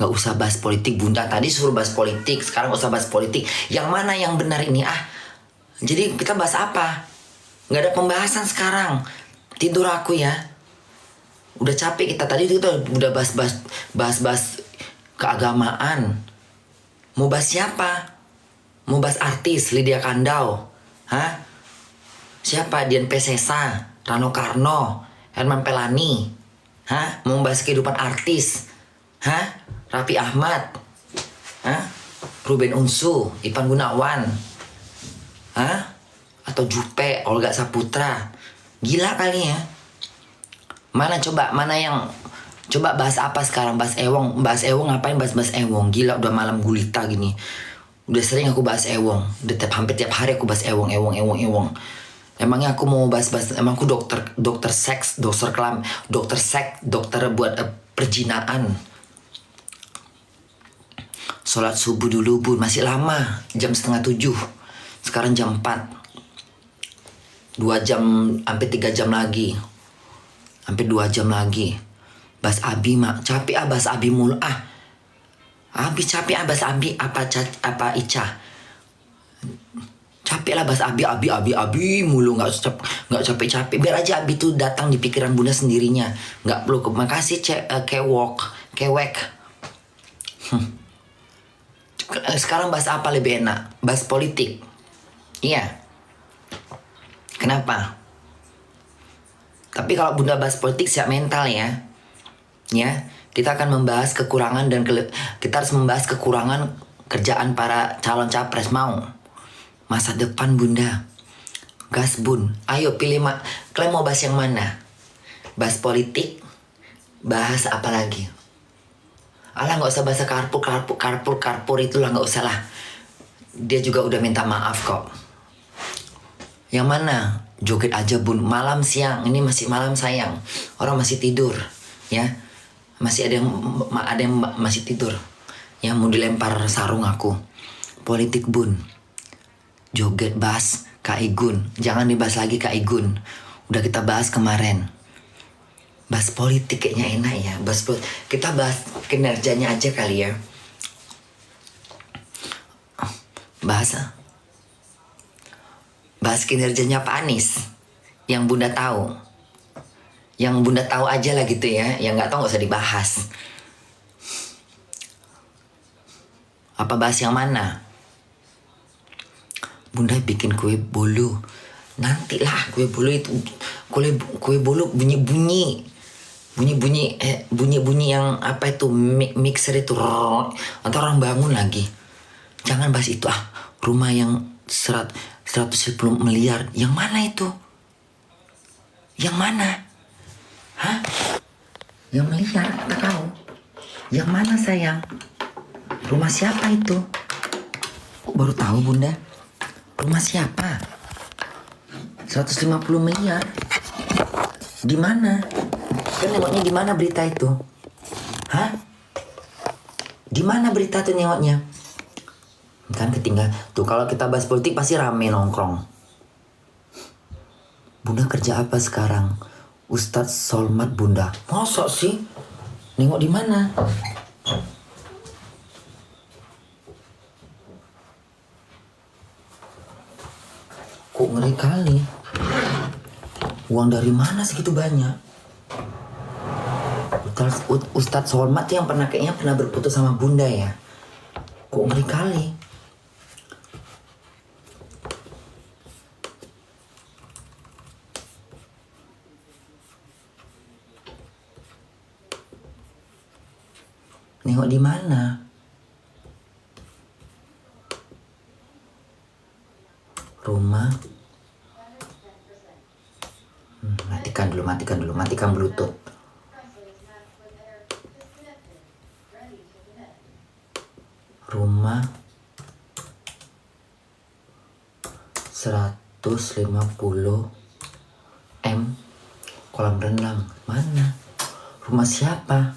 Gak usah bahas politik bunda. Tadi suruh bahas politik. Sekarang gak usah bahas politik. Yang mana yang benar ini? Jadi kita bahas apa? Gak ada pembahasan sekarang. Tidur aku ya. Udah capek kita udah bahas keagamaan. Mau bahas siapa? Mau bahas artis Lydia Kandau. Hah? Siapa? Dian Pesesa, Rano Karno, Herman Pelani. Hah? Mau bahas kehidupan artis. Hah? Raffi Ahmad. Hah? Ruben Onsu, Ipan Gunawan. Hah? Atau Jupe, Olga Saputra. Gila kali ya. Coba bahas apa sekarang? Bahas Ewong ngapain bahas Ewong? Gila udah malam gulita gini. Udah sering aku bahas Ewong. Udah hampir tiap hari aku bahas Ewong. Emangnya aku mau bahas emang aku dokter seks, dokter buat perjinaan. Sholat subuh dulu bun, masih lama, jam 6:30. Sekarang jam 4. 2 jam, hampir 3 jam lagi. Hampir 2 jam lagi. Bahas Abi mak, capek bahas Abi mulu Abi capek bahas Abi apa Ica. Capek lah bahas Abi mulu, nggak capek. Biar aja Abi tuh datang di pikiran bunda sendirinya. Nggak perlu makasih kewek. Sekarang bahas apa lebih enak? Bahas politik. Iya. Kenapa? Tapi kalau bunda bahas politik siap mental ya. Ya, kita akan membahas kekurangan dan kita harus membahas kekurangan kerjaan para calon capres. Mau? Masa depan bunda. Gas bun. Ayo pilih kalian mau bahas yang mana? Bahas politik? Bahas apa lagi? Alah nggak usah bahasa karpur itulah, nggak usah lah. dia juga udah minta maaf kok. Yang mana? Joget aja bun, malam siang, ini masih malam sayang. Orang masih tidur, ya. Masih ada yang masih tidur. Yang mau dilempar sarung aku. Politik bun. Joget bahas Kak Igun. Jangan dibahas lagi Kak Igun. Udah kita bahas kemarin. Bahas politik kayaknya enak ya. Kita bahas kinerjanya aja kali ya. Bahas kinerjanya Pak Anies yang Bunda tahu. Yang Bunda tahu aja lah gitu ya. Yang nggak tahu nggak usah dibahas. Apa bahas yang mana? Bunda bikin kue bolu. Nantilah kue bolu itu. Kue bolu bunyi-bunyi yang apa itu mixer itu. Atau orang bangun lagi. Jangan bahas itu Rumah yang 110 miliar. Yang mana itu? Yang mana? Hah? Yang miliar? Tak tahu. Yang mana sayang? Rumah siapa itu? Kok baru tahu Bunda? Rumah siapa? 150 miliar. Di mana? Kan nengoknya di mana berita itu? Hah? Di mana berita tuh nengoknya? Kan ketinggalan. Tuh kalau kita bahas politik pasti rame nongkrong. Bunda kerja apa sekarang? Ustadz Solmat Bunda. Masa sih? Nengok di mana? Kok ngeri kali? Uang dari mana segitu banyak? Ustadz Solmat yang kayaknya pernah berputus sama Bunda ya. Kok ngeri kali? Nengok di mana? Rumah. Matikan Bluetooth. Rumah 150 M kolam renang. Mana? Rumah siapa?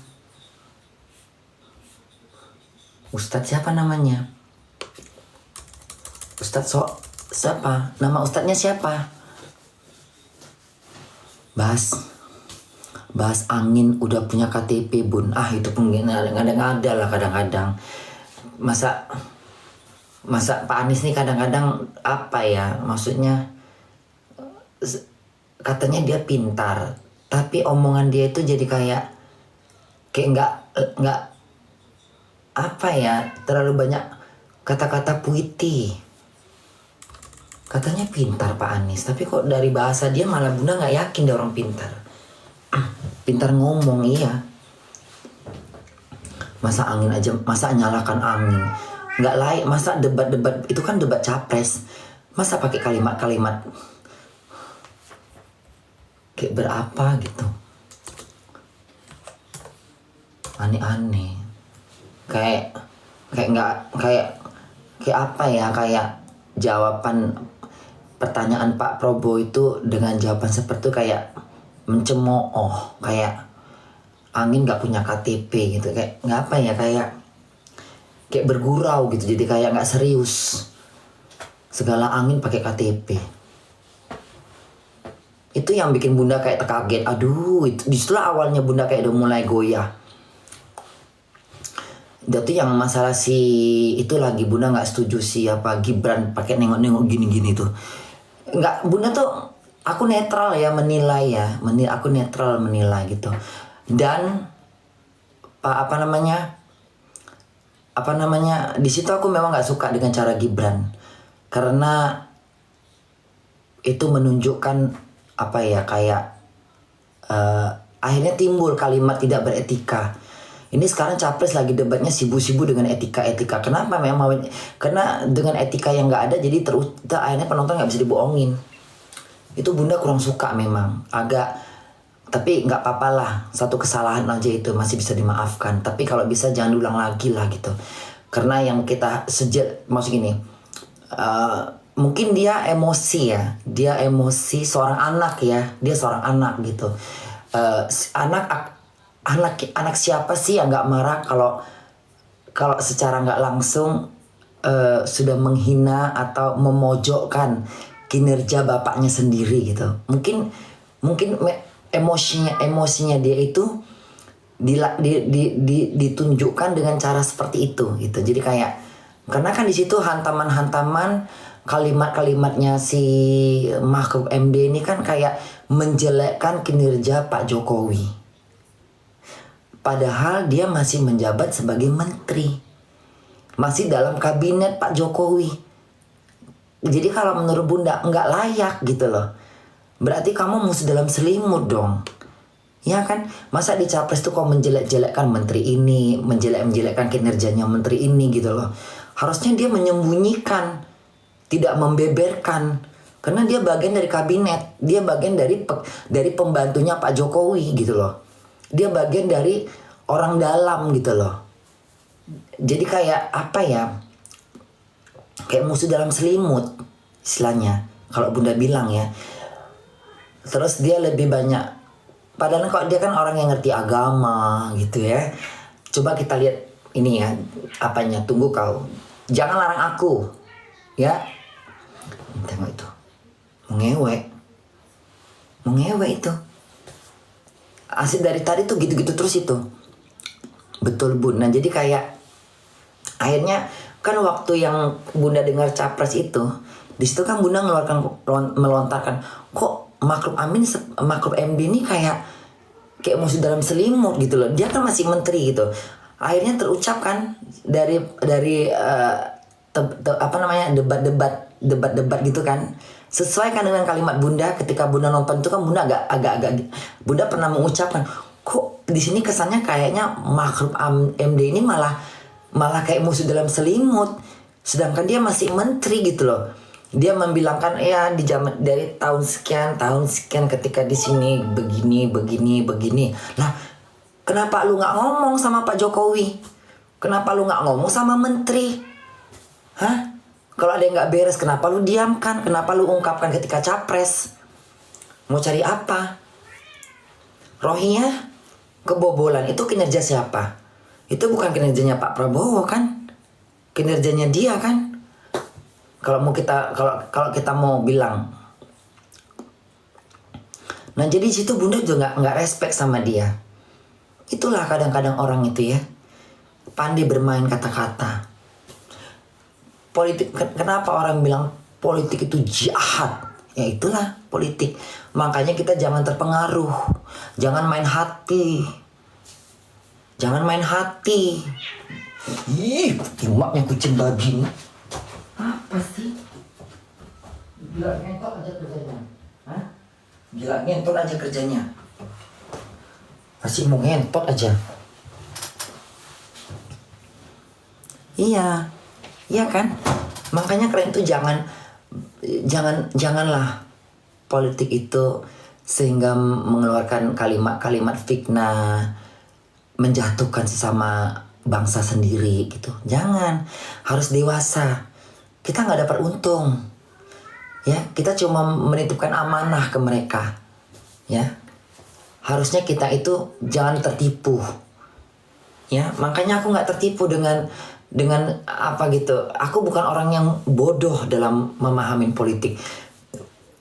Ustadz siapa namanya? Ustadz siapa? Nama ustadznya siapa? Bahas angin udah punya KTP bun. Itu pun kadang-kadang ada lah kadang-kadang. Masa Pak Anies nih kadang-kadang apa ya? Maksudnya katanya dia pintar, tapi omongan dia itu jadi kayak nggak apa ya? Terlalu banyak kata-kata puiti. Katanya pintar Pak Anies, tapi kok dari bahasa dia malah Bunda nggak yakin dia orang pintar. Pintar ngomong iya. Masa angin aja, masa nyalakan angin. Nggak layak, masa debat-debat, itu kan debat capres. Masa pakai kalimat-kalimat kayak berapa gitu. Aneh-aneh. Kayak apa ya, kayak jawaban pertanyaan Pak Prabowo itu dengan jawaban seperti itu kayak mencemooh, kayak angin nggak punya KTP gitu, kayak nggak apa ya, kayak bergurau gitu, jadi kayak nggak serius. Segala angin pakai KTP. Itu yang bikin Bunda kayak terkaget. Aduh, itu justru awalnya Bunda kayak udah mulai goyah. Itu yang masalah itu lagi Bunda nggak setuju apa Gibran pakai nengok-nengok gini-gini tuh. Nggak, Bunda tuh aku netral ya menilai ya, aku netral menilai gitu. Dan apa namanya di situ aku memang nggak suka dengan cara Gibran, karena itu menunjukkan apa ya, kayak akhirnya timbul kalimat tidak beretika. Ini sekarang capres lagi debatnya sibuk-sibuk dengan etika. Kenapa? Memang karena dengan etika yang nggak ada, jadi akhirnya penonton nggak bisa dibohongin. Itu Bunda kurang suka memang, agak. Tapi nggak apa-apa lah, satu kesalahan aja itu masih bisa dimaafkan. Tapi kalau bisa jangan diulang lagi lah gitu. Karena yang kita maksud gini, mungkin dia emosi ya, dia emosi seorang anak ya, dia seorang anak gitu. Anak siapa sih yang nggak marah kalau kalau secara nggak langsung sudah menghina atau memojokkan kinerja bapaknya sendiri gitu. Mungkin mungkin emosinya dia itu ditunjukkan dengan cara seperti itu gitu. Jadi kayak karena kan di situ hantaman-hantaman kalimat-kalimatnya si Mahfud MD ini kan kayak menjelekkan kinerja Pak Jokowi. Padahal dia masih menjabat sebagai menteri. Masih dalam kabinet Pak Jokowi. Jadi kalau menurut Bunda nggak layak gitu loh. Berarti kamu mesti dalam selimut dong. Ya kan? Masa di capres tuh kok menjelek-jelekkan menteri ini, menjelek-jelekkan kinerjanya menteri ini gitu loh. Harusnya dia menyembunyikan, tidak membeberkan. Karena dia bagian dari kabinet, dia bagian dari pembantunya Pak Jokowi gitu loh. Dia bagian dari orang dalam gitu loh. Jadi kayak apa ya? Kayak musuh dalam selimut istilahnya. Kalau Bunda bilang ya. Terus dia lebih banyak, padahal kok dia kan orang yang ngerti agama gitu ya. Coba kita lihat ini ya, apanya, tunggu kau. Jangan larang aku. Ya. Tengok itu. Mengewek itu. Asik dari tadi tuh gitu-gitu terus itu. Betul Bun. Nah jadi kayak akhirnya kan waktu yang Bunda dengar capres itu, di situ kan Bunda melontarkan, kok Mahfud MD ini kayak musuh dalam selimut gitu loh. Dia kan masih menteri gitu. Akhirnya terucap kan dari debat gitu kan. Sesuaikan dengan kalimat Bunda ketika Bunda nonton itu kan Bunda agak Bunda pernah mengucapkan, kok di sini kesannya kayaknya Mahfud MD ini malah kayak musuh dalam selimut, sedangkan dia masih menteri gitu loh. Dia membilangkan ya di zaman dari tahun sekian ketika di sini begini. Lah, kenapa lu nggak ngomong sama Pak Jokowi? Kenapa lu nggak ngomong sama menteri? Hah? Kalau ada yang nggak beres, kenapa lu diamkan? Kenapa lu ungkapkan ketika capres? Mau cari apa? Rohingya kebobolan itu kinerja siapa? Itu bukan kinerjanya Pak Prabowo kan? Kinerjanya dia kan? Kalau kita mau bilang. Nah jadi situ Bunda juga nggak respect sama dia. Itulah kadang-kadang orang itu ya, pandai bermain kata-kata. Politik, kenapa orang bilang politik itu jahat? Ya itulah politik. Makanya kita jangan terpengaruh, jangan main hati. Ih, timaknya kucing babi. Apa sih? Gila ngentot aja kerjanya. Hah? Gila ngentot aja kerjanya. Masih mau ngentot aja. Iya kan? Makanya kalian tuh janganlah politik itu sehingga mengeluarkan kalimat-kalimat fitnah, menjatuhkan sesama bangsa sendiri gitu. Jangan, harus dewasa. Kita nggak dapat untung, ya. Kita cuma menitipkan amanah ke mereka, ya. Harusnya kita itu jangan tertipu, ya. Makanya aku nggak tertipu dengan apa gitu. Aku bukan orang yang bodoh dalam memahami politik.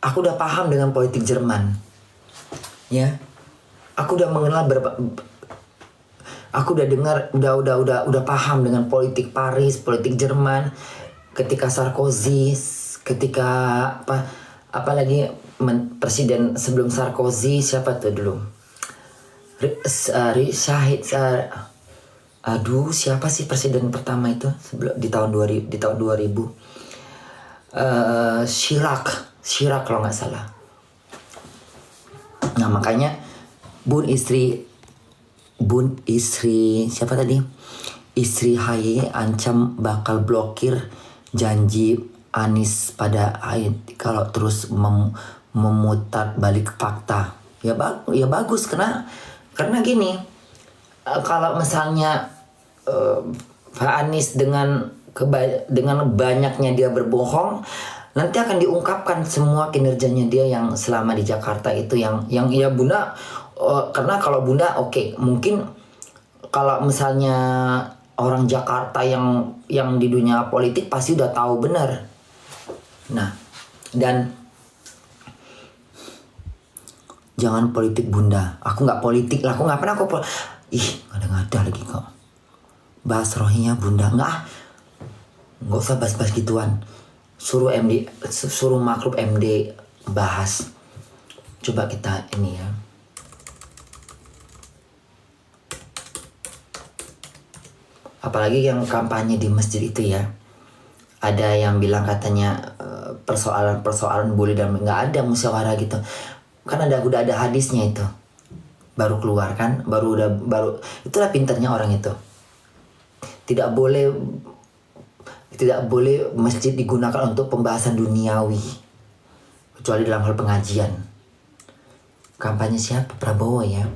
Aku udah paham dengan politik Jerman, ya. Aku udah mengenal aku udah dengar, udah paham dengan politik Paris, politik Jerman. Ketika Sarkozy, ketika apalagi presiden sebelum Sarkozy siapa tuh dulu? Siapa sih presiden pertama itu sebelum di tahun 2000? Chirac kalau nggak salah. Nah makanya Bun istri siapa tadi? Istri Haye ancam bakal blokir janji Anies pada kalau terus memutar balik fakta. Ya bagus karena gini, kalau misalnya Pak Anies dengan dengan banyaknya dia berbohong, nanti akan diungkapkan semua kinerjanya dia yang selama di Jakarta itu yang ya Bunda, karena kalau Bunda mungkin kalau misalnya orang Jakarta yang di dunia politik pasti udah tahu benar. Nah, dan jangan politik Bunda. Aku nggak politik lah. Aku nggak pernah ngada-ngada lagi kok. Bahas rohinya Bunda nggak usah bahas-bahas gituan. Suruh makhluk MD bahas. Coba kita ini ya. Apalagi yang kampanye di masjid itu ya. Ada yang bilang katanya persoalan bully dan nggak ada musyawarah gitu. Kan udah ada hadisnya itu. Baru keluar kan, baru itulah pinternya orang itu. Tidak boleh masjid digunakan untuk pembahasan duniawi kecuali dalam hal pengajian. Kampanye siapa? Prabowo ya.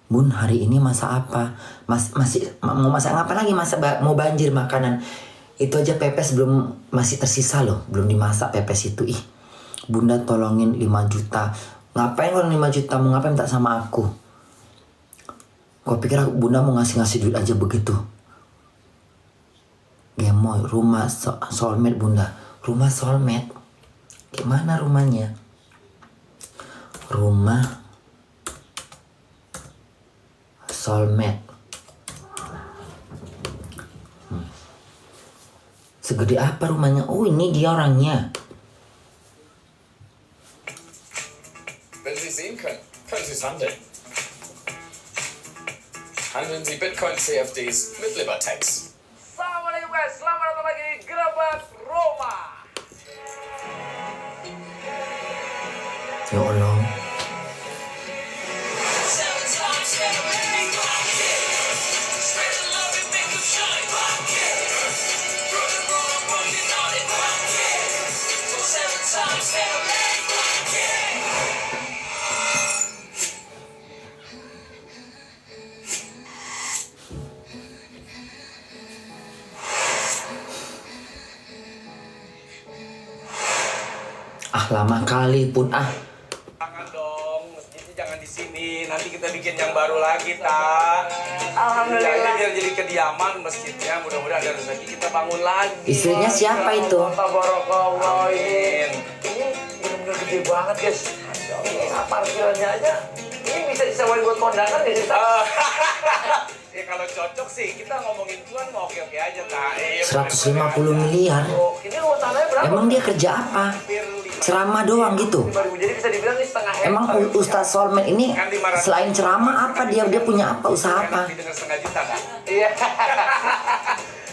Bun, hari ini masak apa? Masih mau masak apa lagi? Mau banjir makanan. Itu aja pepes masih tersisa loh, belum dimasak pepes itu. Bunda tolongin 5 juta. Ngapain kalau 5 juta? Mau ngapain minta sama aku? Kau pikir Bunda mau ngasih duit aja begitu? Gemoy, rumah soulmate Bunda. Rumah soulmate? Gimana rumahnya? Rumah soulmate. Segede apa rumahnya? Oh, ini dia orangnya. Wenn Sie sehen können, können Sie es handeln. Handeln Sie Bitcoin CFDs mit Libertex. Assalamualaikum guys, selamat datang lagi di Gerabak Roma. Ya Allah. Lama kali pun Jangan dong, masjidnya jangan di sini. Nanti kita bikin yang baru lagi, Tak. Alhamdulillah. Biar jadi kediaman masjidnya. Mudah-mudahan ada rezeki kita bangun lagi. Istrinya siapa itu? Tabarakallah ini. Ini benar-benar gede banget guys. Ini parkirannya aja. Ini bisa disewain buat kondangan ya sih? Ya kalau cocok sih, kita ngomongin Tuhan mau oke-oke aja, Tak. 150 miliar. Ini luas tanahnya berapa? Emang dia kerja apa? Ceramah doang gitu. Jadi bisa dibilang ini setengah hektar. Emang Ustadz Soulmate ini selain ceramah apa dia punya apa, usaha apa? Dengan setengah juta, Kak. Iya.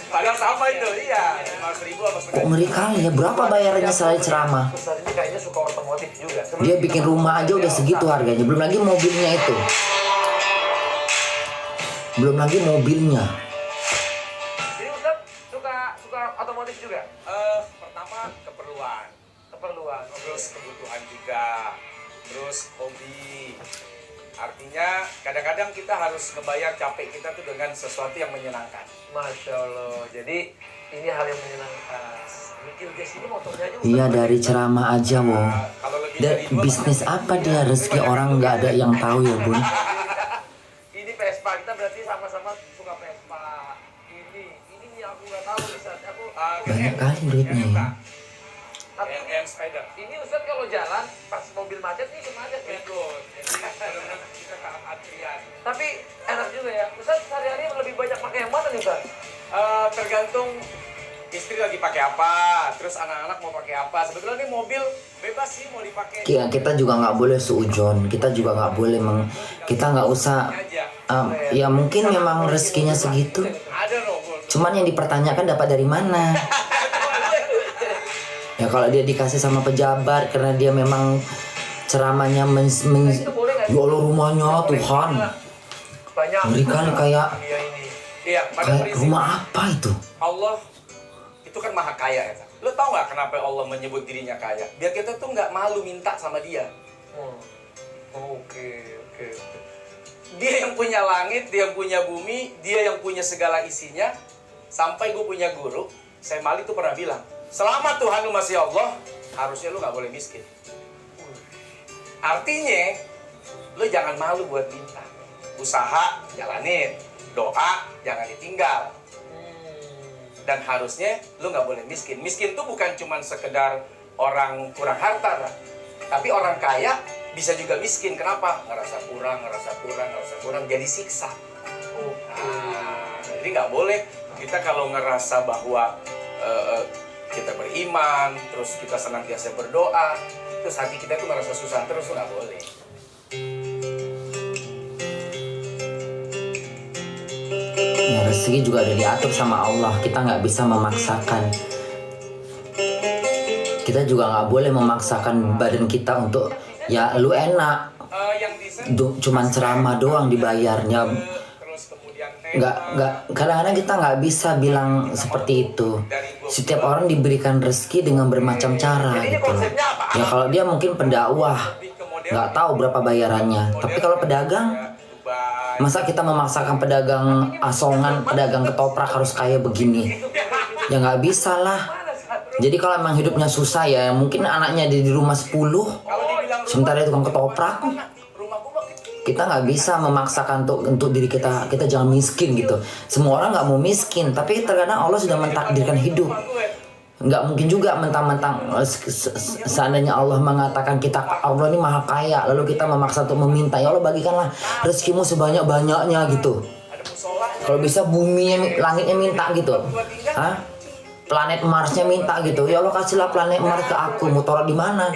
Padahal sama itu, iya. 5.000 apa setengah Kok ngeri kali ya, berapa bayarannya selain ceramah? Ustaz ini kayaknya suka otomotif juga. Dia bikin rumah aja udah segitu harganya, belum lagi mobilnya itu. Belum lagi mobilnya. Jadi Ustaz suka otomotif juga? Pertama keperluan, Keperluan. terus kebutuhan juga, terus hobi. Artinya kadang-kadang kita harus ngebayar capek kita tuh dengan sesuatu yang menyenangkan. Masya Allah. Jadi ini hal yang menyenangkan. Mikir guys ini motornya aja. Iya, dari ceramah aja wow. Kalau lebih Dan dari dua, bisnis apa dia? Rezeki orang nggak ada yang tahu ya bun. Ini Vespa, kita berarti sama-sama suka Vespa. Ini nih aku nggak tahu Ustaz. Aku Banyak kali duitnya ya. tapi M Spider. ini Ustaz kalau jalan pas mobil macet nih ikut macet ya. Ikut, jadi benar-benar kita taat antrian. Tapi enak juga ya. Ustaz sehari-hari lebih banyak pakai yang mana nih Ustaz? Tergantung istri lagi pakai apa, terus anak-anak mau pakai apa. Sebetulnya nih mobil bebas sih mau dipakai. Kita juga nggak boleh suujon. Kita juga nggak boleh kita nggak usah. Ya mungkin memang rezekinya segitu. Ada loh, Cuman yang dipertanyakan dapat dari mana? Ya kalau dia dikasih sama pejabat karena dia memang ceramahnya ya Allah rumahnya Tuhan. Banyak. Ngeri kali kayak Iya ini. Iya, pada kayak prinsipnya rumah apa itu? Allah itu kan maha kaya ya. Lo tau nggak kenapa Allah menyebut dirinya kaya? Biar kita tuh nggak malu minta sama dia. Oke. Dia yang punya langit, dia yang punya bumi, dia yang punya segala isinya. Sampai gue punya guru, Syekh Malik tuh pernah bilang, selama Tuhan lu masih Allah, harusnya lu gak boleh miskin. Artinya, lu jangan malu buat minta. Usaha, jalanin. Doa, jangan ditinggal. Dan harusnya lu gak boleh miskin. Miskin tuh bukan cuma sekedar orang kurang harta, tapi orang kaya bisa juga miskin. Kenapa? Ngerasa kurang, jadi siksa. Jadi nggak boleh kita kalau ngerasa bahwa kita beriman, terus kita senantiasa berdoa, terus hati kita tuh ngerasa susah terus, nggak boleh. Ya, rezeki juga udah diatur sama Allah. Kita nggak bisa memaksakan. Kita juga nggak boleh memaksakan badan kita untuk ya lu enak. Cuman ceramah doang dibayarnya. Nggak, kadang-kadang kita nggak bisa bilang seperti itu. Setiap orang diberikan rezeki dengan bermacam cara gitu. Ya kalau dia mungkin pendakwah, nggak tahu berapa bayarannya. Tapi kalau pedagang, masa kita memaksakan pedagang asongan, pedagang ketoprak harus kaya begini? Ya nggak bisa lah. Jadi kalau emang hidupnya susah ya mungkin anaknya di rumah 10, sementara itu tukang ketoprak. Kita nggak bisa memaksakan untuk diri kita jangan miskin gitu. Semua orang nggak mau miskin, tapi terkadang Allah sudah mentakdirkan hidup. Nggak mungkin juga mentang-mentang seandainya Allah mengatakan Allah ini maha kaya, lalu kita memaksa untuk meminta, ya Allah bagikanlah rezekimu sebanyak-banyaknya gitu. Kalau bisa buminya, langitnya minta gitu. Hah? Planet Marsnya minta gitu. Ya Allah kasihlah planet Mars ke aku. Mau taruh di mana?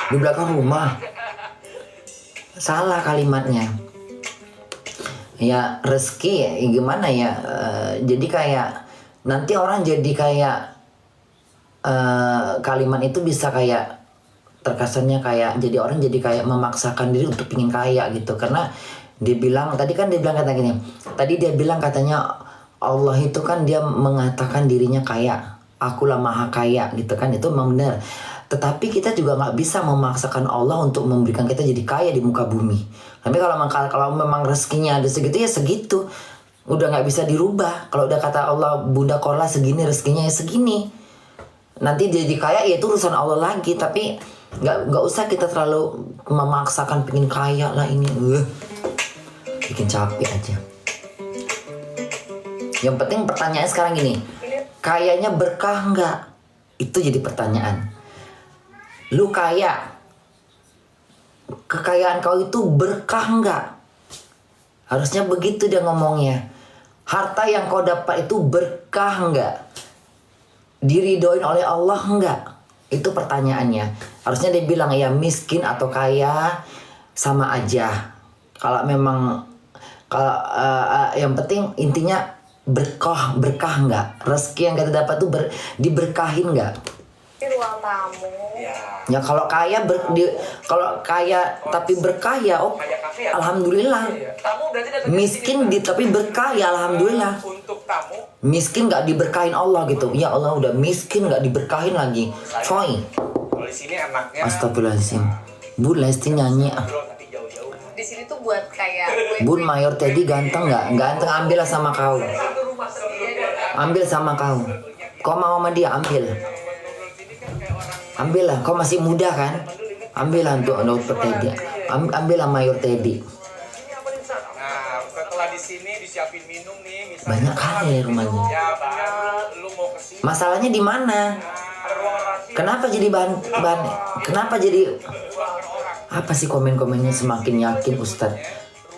Di belakang rumah. Salah kalimatnya. Ya rezeki ya gimana ya, jadi kayak nanti orang jadi kayak kalimat itu bisa kayak terkesannya kayak jadi orang jadi kayak memaksakan diri untuk pingin kaya gitu. Karena dia bilang tadi kan dia bilang kata gini, tadi dia bilang katanya Allah itu kan dia mengatakan dirinya kaya, akulah maha kaya gitu kan, itu memang benar. Tetapi kita juga nggak bisa memaksakan Allah untuk memberikan kita jadi kaya di muka bumi. Tapi kalau memang rezekinya ada segitu ya segitu, udah nggak bisa dirubah. Kalau udah kata Allah Bunda Korla segini rezekinya ya segini, nanti dia jadi kaya ya itu urusan Allah lagi. Tapi nggak usah kita terlalu memaksakan pengen kaya lah ini, bikin capek aja. Yang penting pertanyaannya sekarang gini, kayanya berkah nggak? Itu jadi pertanyaan. Lu kaya, kekayaan kau itu berkah nggak? Harusnya begitu dia ngomongnya. Harta yang kau dapat itu berkah nggak? Diridhoin oleh Allah nggak? Itu pertanyaannya. Harusnya dia bilang ya miskin atau kaya sama aja. Kalau memang yang penting intinya berkah nggak? Rezeki yang kita dapat tuh diberkahin nggak? Di ruang tamu. Ya kalau kaya kalau kaya tapi berkah ya alhamdulillah. Tamu berarti datang Miskin tapi berkah ya alhamdulillah. Untuk tamu, Miskin nggak diberkahin Allah gitu. Ya Allah udah miskin nggak diberkahin lagi. Coy. kalau di sini enaknya Astagfirullahaladzim. Bun Lesti nyanyi. tapi jauh-jauh. Di sini tuh buat kayak Bun Mayor Teddy ganteng nggak? Ganteng, ambil lah sama kau. Ambil sama kau. Kau mau sama dia ambil. Ambil lah, kau masih muda kan? Ambil lah untuk Dr. Teddy. Ambil lah Mayor Teddy. Nah, setelah di sini disiapin minum nih, misalnya Banyak kali ya rumahnya. ya baru lu mau kesini. Masalahnya di mana? Kenapa jadi kenapa jadi apa sih komen-komennya semakin yakin Ustadz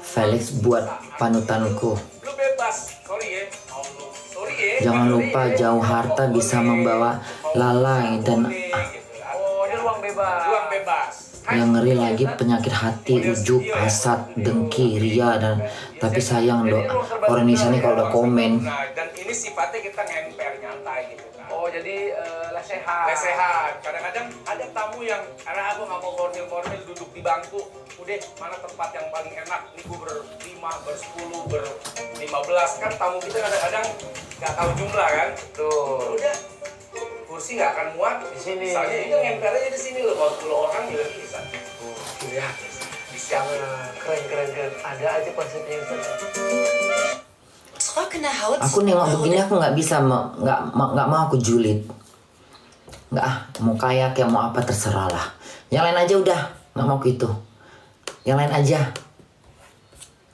Felix buat panutanku. Lu bebas, sorry ya. Jangan lupa jauh harta bisa membawa lalai dan Oh, ini ruang bebas. Ruang bebas. yang ngeri lagi penyakit hati, ujub, hasad, dengki, ria dan tapi sayang orang di sini kalau udah komen. Nah, dan ini sifatnya kita ngemper nyantai gitu kan. Oh, jadi lesehan. Lesehan. Kadang-kadang ada tamu yang karena aku nggak mau formil duduk di bangku. Udah, mana tempat yang paling enak? Ini gue ber-5, ber-10, ber-15 kan tamu kita kadang-kadang nggak tahu jumlah kan. Tuh. Udah, kursi nggak akan muat Di sini. Misalnya itu ngemper aja di sini loh. Kalau 10 orang juga bisa. Ya. Keren. Ada aja konsepnya Ustaz. Trockene Haut. Aku nengok begini aku nggak bisa, nggak mau aku julid. Nggak, mau kaya kayak mau apa terserah lah. Yang lain aja udah, nggak mau gitu. Yang lain aja.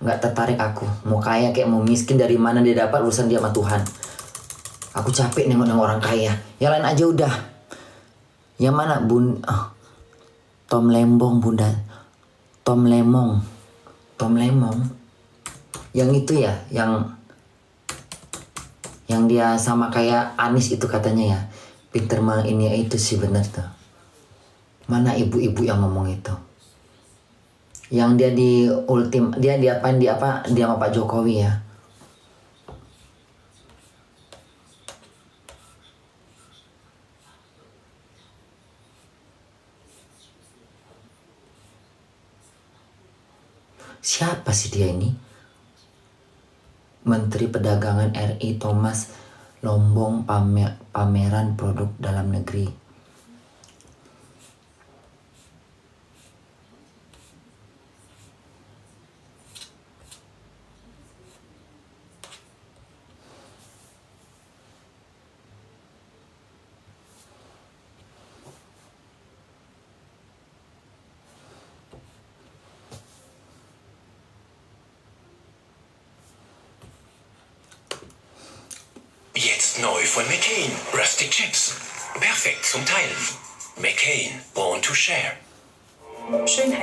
Nggak tertarik aku. Mau kaya kayak mau miskin, dari mana dia dapat, urusan dia sama Tuhan. Aku capek nengok orang kaya. Yang lain aja udah. Yang mana Tom Lembong bunda. Tom Lemong. Yang itu ya, yang dia sama kayak Anis itu katanya ya. Pinter mah ini itu sih bener tuh. Mana ibu-ibu yang ngomong itu? Yang dia dia diapain dia sama Pak Jokowi ya? Siapa sih dia ini? Menteri Perdagangan RI Thomas Lombong pameran produk dalam negeri. Jetzt neu von McCain. Rustic Chips. Perfekt zum Teilen. McCain. Born to share.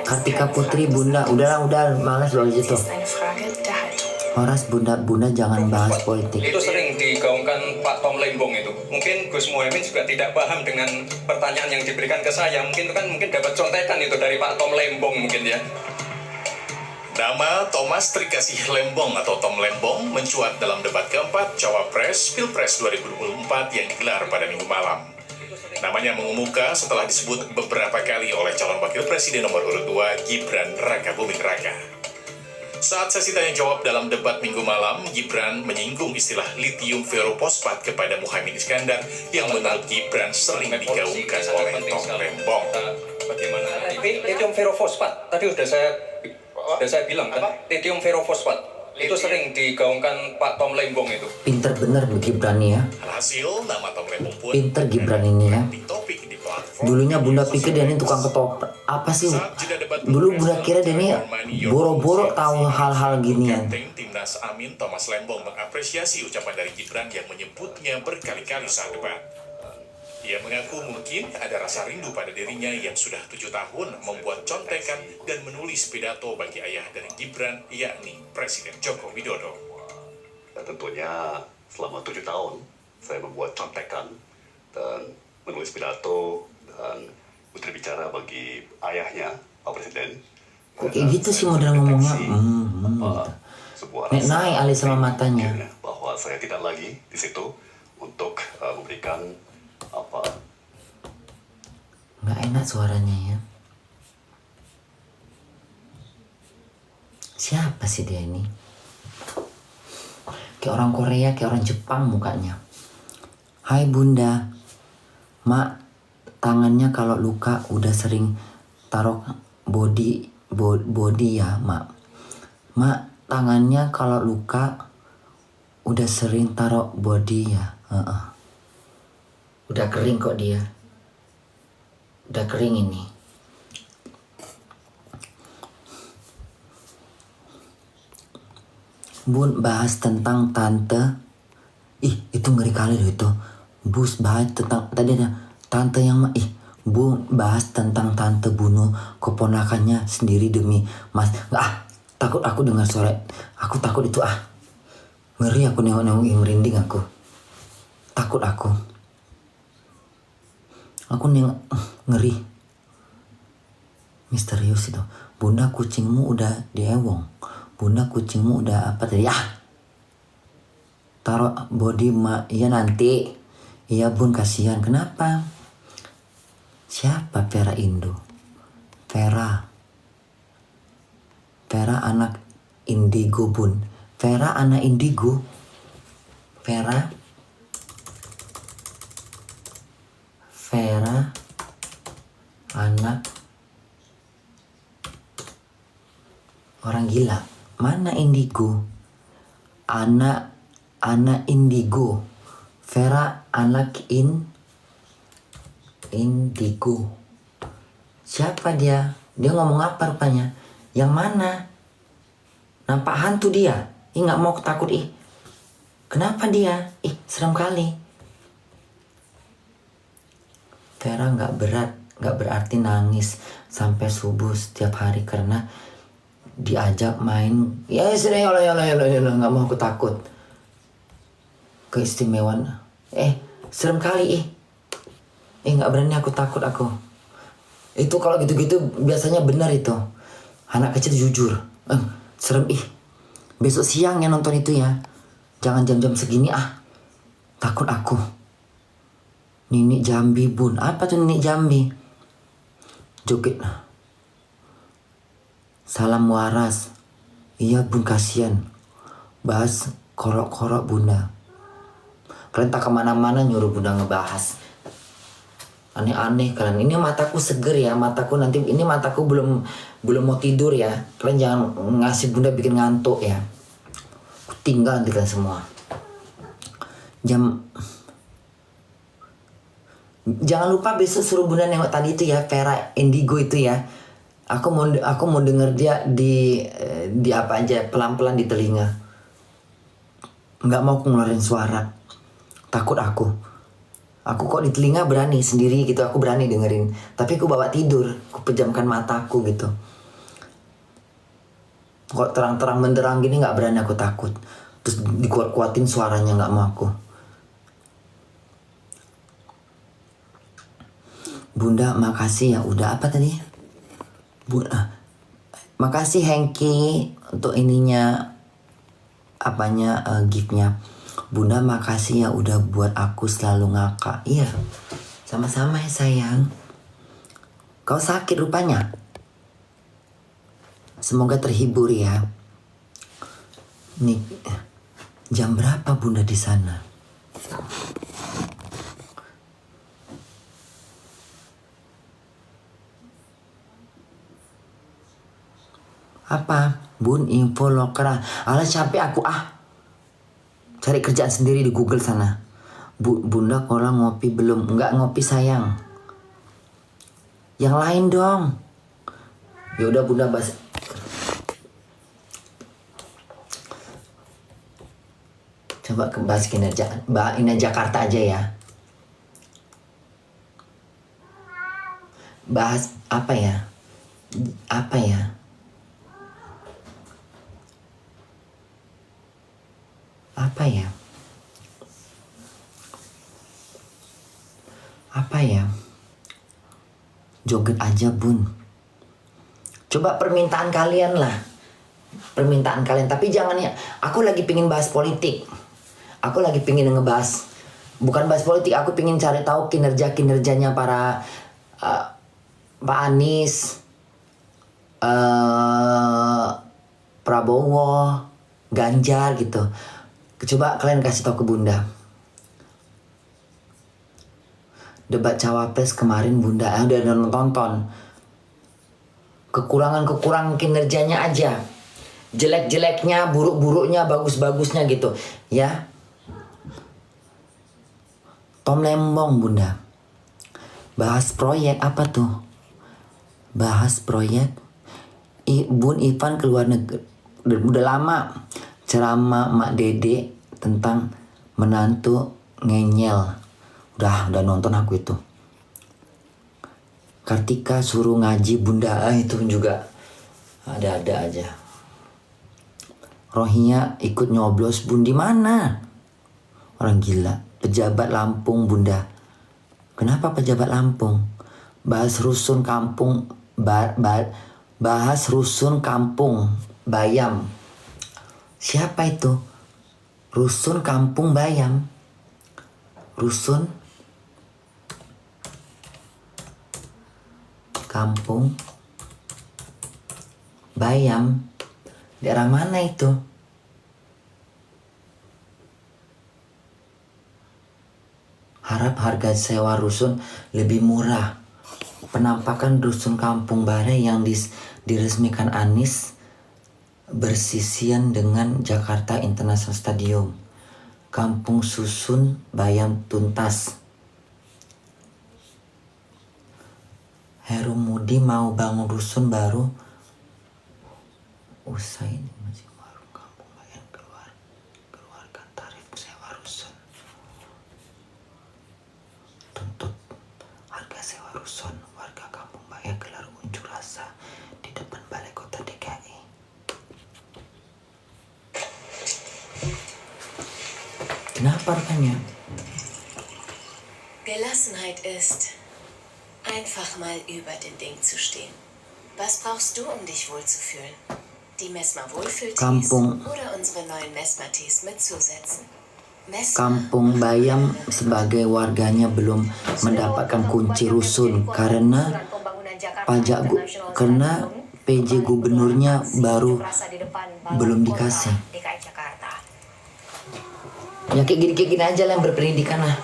Kartika Putri, bunda, udah malas loh gitu. Horas, bunda jangan bahas politik. Itu sering digaungkan Pak Tom Lembong itu. Mungkin Gus Muhaimin juga tidak paham dengan pertanyaan yang diberikan ke saya. Mungkin itu kan dapat contekan itu dari Pak Tom Lembong mungkin ya. Nama Thomas Trikasih Lembong atau Tom Lembong mencuat dalam debat keempat Cawapres Pilpres 2024 yang digelar pada Minggu malam. Namanya mengemuka setelah disebut beberapa kali oleh calon wakil presiden nomor urut 2 Gibran Rakabuming Raka. Saat sesi tanya jawab dalam debat Minggu malam, Gibran menyinggung istilah lithium ferrofosfat kepada Muhaimin Iskandar yang menurut Gibran sering digaungkan oleh Tom Lembong. Bagaimana? Lithium ferrofosfat tadi sudah saya bilang kan, lithium ferrofosfat itu sering digaungkan Pak Tom Lembong itu. Pinter bener Gibran nih ya. Alhasil, nama Tom Lembong pun Pinter Gibran ini ya. topik di platform. Dulunya bunda pikir dia ini tukang ketoprak. Apa sih? Dulu bunda kira dia ini boro-boro tahu hal-hal ginian. Kapten Timnas Amin Thomas Lembong mengapresiasi ucapan dari Gibran yang menyebutnya berkali-kali saat debat. Ia mengaku mungkin ada rasa rindu pada dirinya yang sudah 7 tahun membuat contekan dan menulis pidato bagi ayah dari Gibran, yakni Presiden Joko Widodo. Dan tentunya selama 7 tahun saya membuat contekan dan menulis pidato dan berbicara bagi ayahnya, Pak Presiden. Kok kayak gitu sih model ngomongnya? Sebuah Nek naik alis sama matanya. bahwa saya tidak lagi di situ untuk memberikan apa. Nggak enak suaranya ya. Siapa sih dia ini? Kayak orang Korea, kayak orang Jepang mukanya. Hai bunda, mak tangannya kalau luka udah sering taruh body ya mak. Mak tangannya kalau luka udah sering taruh body ya. Udah kering kok dia. Udah kering ini. Bun bahas tentang tante. Ih, itu ngeri kali loh itu. Bus bahas tentang tadi ada tante yang Bun bahas tentang tante bunuh keponakannya sendiri demi mas. Takut aku dengar suara. Aku takut itu ngeri aku nengok merinding aku. Takut aku. Aku ngeri. Misterius itu. Bunda kucingmu udah diewong. Bunda kucingmu udah apa tadi? Taruh body iya nanti. Iya bun kasihan. Kenapa? Siapa Vera Indo? Vera anak indigo bun. Vera anak indigo. Vera anak gila. Mana indigo? Anak indigo. Vera anak indigo. Siapa dia? Dia ngomong apa rupanya? Yang mana? Nampak hantu dia. Ih, nggak mau takut ih. Kenapa dia? Ih, serem kali. Vera nggak berarti nangis sampai subuh setiap hari karena diajak main. Ya sudah, ya nggak mau, aku takut. Keistimewaan. Serem kali nggak berani, aku takut aku. Itu kalau gitu-gitu biasanya benar itu. Anak kecil jujur. Serem Besok siang ya nonton itu ya. Jangan jam-jam segini Takut aku. Nini Jambi bun. Apa tuh Nini Jambi? Joget. Salam waras. Iya bun, kasihan. Bahas korok-korok bunda. Kalian tak kemana-mana nyuruh bunda ngebahas. Aneh-aneh kalian. Ini mataku seger ya. Mataku nanti. Ini mataku belum mau tidur ya. Kalian jangan ngasih bunda bikin ngantuk ya. Aku tinggal nanti kalian semua. Jangan lupa besok suruh bunda nengok tadi itu ya, Vera Indigo itu ya. Aku mau denger dia di apa aja, pelan-pelan di telinga. Nggak mau aku ngeluarin suara. Takut aku. Aku kok di telinga berani sendiri gitu, aku berani dengerin. Tapi aku bawa tidur, aku pejamkan mataku gitu. Kok terang-terang menderang gini nggak berani, aku takut. Terus dikuat-kuatin suaranya, nggak mau aku. Bunda makasih ya udah apa tadi? Bunda makasih Hengki untuk ininya giftnya. Bunda makasih ya udah buat aku selalu ngakak. Iya, sama-sama ya sayang. Kau sakit rupanya. Semoga terhibur ya. Nih, jam berapa bunda di sana? Apa? Bun, info loker. Alah capek aku Cari kerjaan sendiri di Google sana. Bunda kalau ngopi belum? Enggak ngopi sayang. Yang lain dong. Ya udah bunda bahas. Coba bahas kinerja. Ini Jakarta aja ya. Bahas apa ya? Apa ya? Apa ya? Apa ya? Joget aja bun. Coba permintaan kalian lah. Permintaan kalian. Tapi jangan ya. Aku lagi pingin bahas politik. Aku lagi pingin ngebahas. Bukan bahas politik. Aku pingin cari tahu kinerjanya para Pak Anies, Prabowo, Ganjar gitu. Coba kalian kasih tahu ke bunda. Debat cawapres kemarin bunda udah nonton. Kekurangan kinerjanya aja. Jelek-jeleknya, buruk-buruknya, bagus-bagusnya gitu. Ya. Tom Lembong bunda. Bahas proyek apa tuh? Bahas proyek. Bun Ivan keluar negeri. Udah lama. Ceramah Mak Dede tentang menantu ngenyel. Udah nonton aku itu. Kartika suruh ngaji bunda, itu juga ada-ada aja. Rohia ikut nyoblos bun di mana? Orang gila. Pejabat Lampung bunda. Kenapa pejabat Lampung? Bahas rusun kampung bahas rusun kampung Bayam. Siapa itu? Rusun Kampung Bayam. Rusun Kampung Bayam. Daerah mana itu? Harap harga sewa rusun lebih murah. Penampakan rusun Kampung Bare yang diresmikan Anies bersisian dengan Jakarta International Stadium. Kampung susun Bayam tuntas. Heru Mudi mau bangun rusun baru usai masih warung Kampung Bayam keluarkan tarif sewa rusun. Tuntut harga sewa rusun, warga Kampung Bayam gelar unjuk rasa di depan Balai Kota DKI. Kenapa rupanya? Gelassenheit ist, einfach mal über den Ding zu stehen. Was brauchst du, um dich wohlzufühlen? Die Messmer Wohlfühltees Kampung. oder unsere neuen Messmer-Tees mit Zusätzen? Kampung Bayam sebagai warganya belum mendapatkan kunci rusun karena karena PJ gubernurnya baru belum dikasih. Ya kayak gini aja lah yang berpendidikan lah.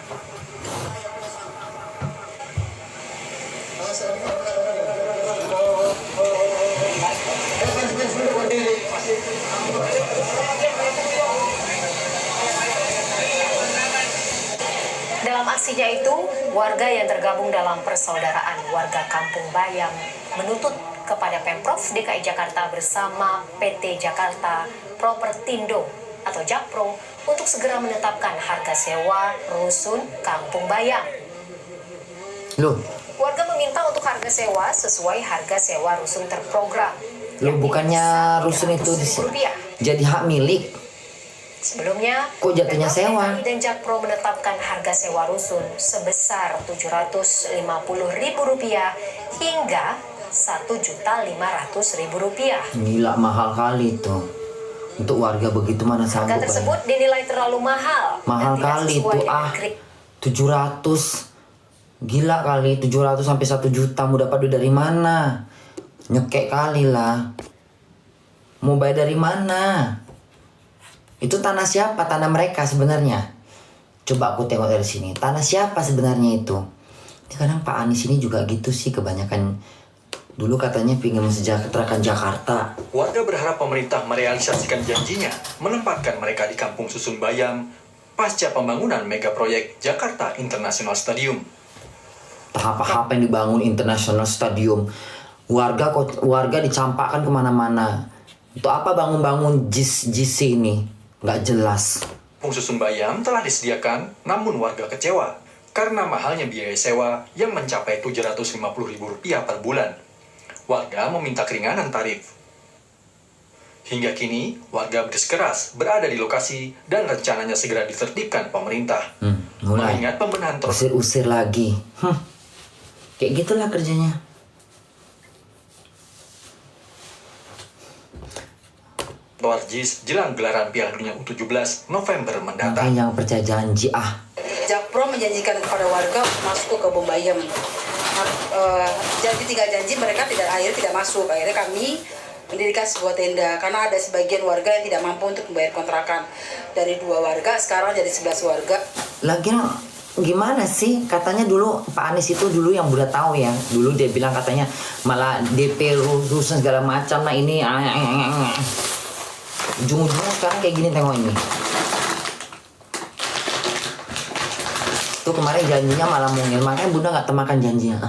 Dalam aksinya itu, warga yang tergabung dalam persaudaraan warga Kampung Bayam menuntut kepada Pemprov DKI Jakarta bersama PT Jakarta Propertindo atau Jakpro untuk segera menetapkan harga sewa rusun Kampung Bayam. Loh, Warga meminta untuk harga sewa sesuai harga sewa rusun terprogram. bukannya rusun itu jadi hak milik? Sebelumnya, Kok jatuhnya sewa? DKI dan Jakpro menetapkan harga sewa rusun sebesar Rp750.000 hingga Rp1.500.000. Gila, mahal kali tuh. Untuk warga begitu mana sanggup. Harga tersebut dinilai terlalu mahal. Mahal dan tidak kali sesuai tuh dengan 700. Gila kali 700 sampai 1 juta mau dapat duit dari mana? Nyekek kali lah. Mau bayar dari mana? Itu tanah siapa? Tanah mereka sebenarnya. Coba aku tengok dari sini. Tanah siapa sebenarnya itu? Kadang Pak Anies ini juga gitu sih kebanyakan. Dulu katanya pengen mensejahterakan Jakarta. Warga berharap pemerintah merealisasikan janjinya menempatkan mereka di Kampung Susun Bayam pasca pembangunan mega proyek Jakarta International Stadium. Apa-apa yang dibangun International Stadium. Warga dicampakkan kemana-mana. Untuk apa bangun-bangun JIS ini? Nggak jelas. Kampung Susun Bayam telah disediakan, namun warga kecewa karena mahalnya biaya sewa yang mencapai Rp750.000 per bulan. Warga meminta keringanan tarif. Hingga kini, warga bersikeras berada di lokasi dan rencananya segera ditertibkan pemerintah. Mulai Mengingat pembenahan usir-usir lagi. Kayak gitulah kerjanya. trotoar JIS jelang gelaran Piala Dunia U17 November mendatang. Makanya jangan percaya janji Jakpro menjanjikan kepada warga masuk ke Kampung Bayam. Janji 3 janji mereka akhirnya tidak masuk. Akhirnya kami mendirikan sebuah tenda karena ada sebagian warga yang tidak mampu untuk membayar kontrakan. Dari 2 warga sekarang jadi 11 warga. Lagian gimana sih? Katanya dulu Pak Anies itu dulu yang udah tahu ya. Dulu dia bilang katanya malah DP rusun segala macam. Nah ini ujung-ujungnya sekarang kayak gini, tengok ini. Tuh kemarin janjinya malah mungil, makanya Bunda nggak temakan janjinya.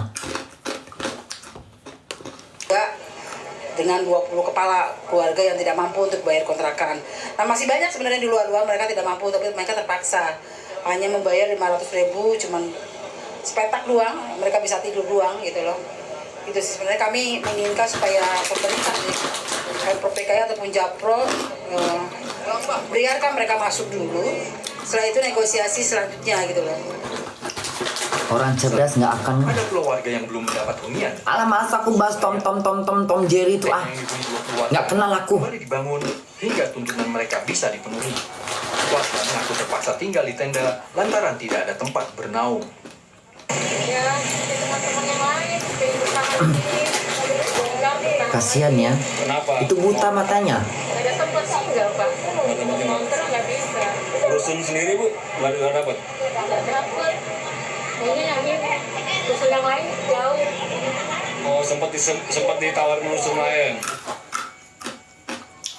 Dengan 20 kepala keluarga yang tidak mampu untuk bayar kontrakan. Nah masih banyak sebenarnya di luar-luar mereka tidak mampu, tapi mereka terpaksa hanya membayar 500.000, cuman sepetak doang, mereka bisa tidur doang gitu loh. Itu sih sebenarnya kami menginginkan supaya pemerintah Pemprov DKI ataupun Jakpro biarkan mereka masuk dulu. Setelah itu negosiasi selanjutnya gitu loh. Orang cerdas nggak akan. Ada pula warga yang belum mendapat hunian. Alah masa aku bahas Tom Jerry itu nggak kenal aku. Kembali dibangun hingga tuntutan mereka bisa dipenuhi. Warga mengaku terpaksa tinggal di tenda lantaran tidak ada tempat bernaung. Ya, teman-teman yang lain bersama Kasian ya. Kenapa? Itu buta matanya. nggak ada tempat sih nggak pak, ngonter nggak bisa, Rusun sendiri Bu, nggak dapat. nggak dapet. Kayaknya yang ini rusun yang lain jauh. Oh sempat ditawarin rusun lain.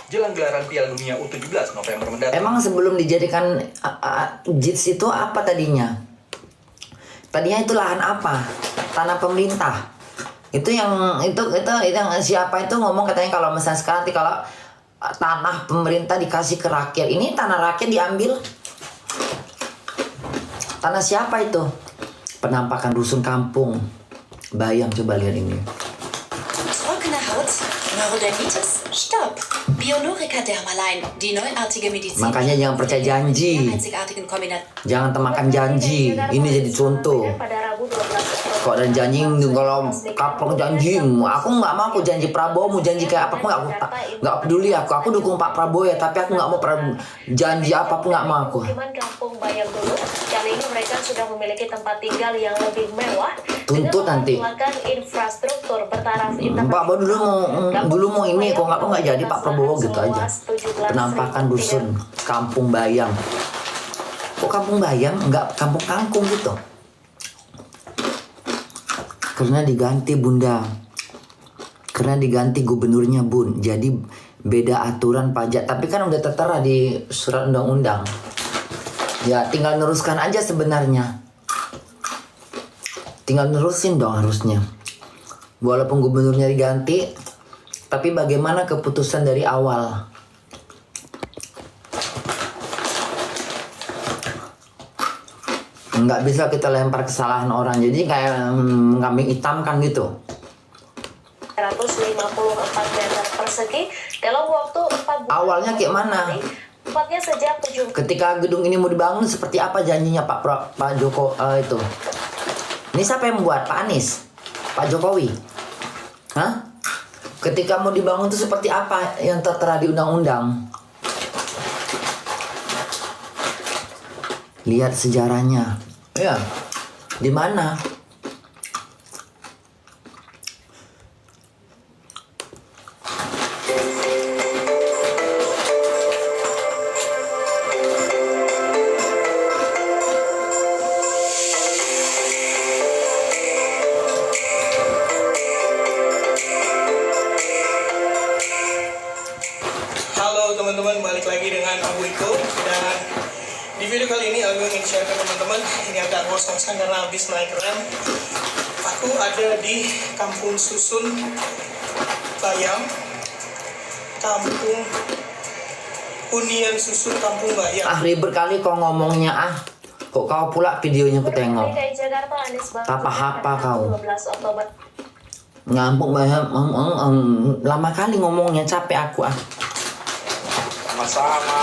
jelang gelaran Piala Dunia U17 November mendatang. Emang sebelum dijadikan JITS itu apa tadinya? Tadinya itu lahan apa? Tanah pemerintah. Itu yang siapa itu ngomong katanya kalau misalnya sekarang kalau tanah pemerintah dikasih ke rakyat, ini tanah rakyat diambil. Tanah siapa itu? Penampakan rusun kampung Bayam, coba lihat ini. Trockene Haut, Neurodermitis, Stopp. Bionorica Dermaline, die neuartige Medizin. Makanya jangan percaya janji. Jangan temakan janji. Ini jadi contoh. Kok ada janji, kalau kapok janji, aku nggak mau. Aku janji Prabowo, mau janji kayak apapun nggak peduli aku. Aku dukung Pak Prabowo ya, tapi aku nggak mau janji apapun, nggak mau aku. Kampung Bayam dulu, kali ini mereka sudah memiliki tempat tinggal yang lebih mewah. Tuntut nanti. Infrastruktur bertaraf internet. Pak dulu mau ini, kok nggak jadi Pak Prabowo gitu aja. Penampakan dusun Kampung Bayam. Kok Kampung Bayam nggak kampung kangkung gitu? Karena diganti Bunda. Karena diganti gubernurnya Bun. Jadi beda aturan pajak. Tapi kan udah tertera di surat undang-undang. Ya tinggal neruskan aja sebenarnya. Tinggal nerusin dong harusnya. Walaupun gubernurnya diganti, tapi bagaimana keputusan dari awal? Nggak bisa kita lempar kesalahan orang. Jadi kayak kambing hitam kan gitu. 154 meter persegi dalam waktu 4 bulan. Awalnya kayak mana? Tepatnya sejak 7. Ketika gedung ini mau dibangun, seperti apa janjinya Pak Joko itu? Ini siapa yang membuat? Pak Anies? Pak Jokowi? Hah? Ketika mau dibangun itu seperti apa yang tertera di undang-undang? Lihat sejarahnya. Ya, di mana? Halo teman-teman, balik lagi dengan Abu Iko. Dan di video kali ini aku ingin share ke teman-teman. Ini agak ngos-ngosan karena habis naik rem. Aku ada di Kampung Susun Bayam, Kampung Hunian Susun Kampung Bayam. Ribet kali kau ngomongnya Kok kau pula videonya ku tengok. Apa kau? Ngampung Bayam, lama kali ngomongnya, capek aku Sama-sama.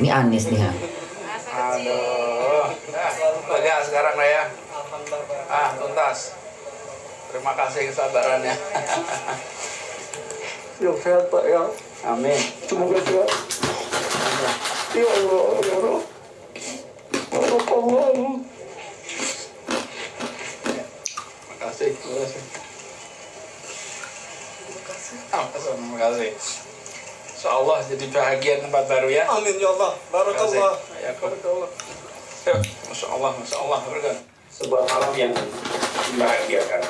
Ini Anies nih ya. Aduh. Lega sekarang lah ya. Tuntas. Terima kasih kesabarannya. Yang sehat Pak ya. Amin. Semoga sehat. Ya Allah, ya Allah. Allah. Terima kasih. Terima kasih. Insyaallah jadi bahagia tempat baru ya. Amin ya Allah. Barakallah. Ya, barakallah. Masya Allah, berikan. Sebuah malam yang membahagiakan.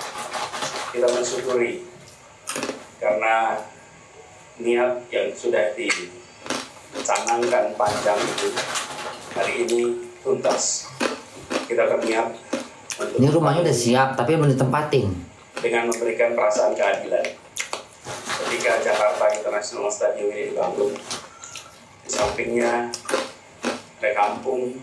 Kita mensyukuri karena niat yang sudah dicanangkan panjang itu hari ini tuntas. Kita berniat untuk Ini rumahnya udah siap, tapi belum ditempatin. dengan memberikan perasaan keadilan. Ketika Jakarta International Stadium ini dibangun, di sampingnya ada kampung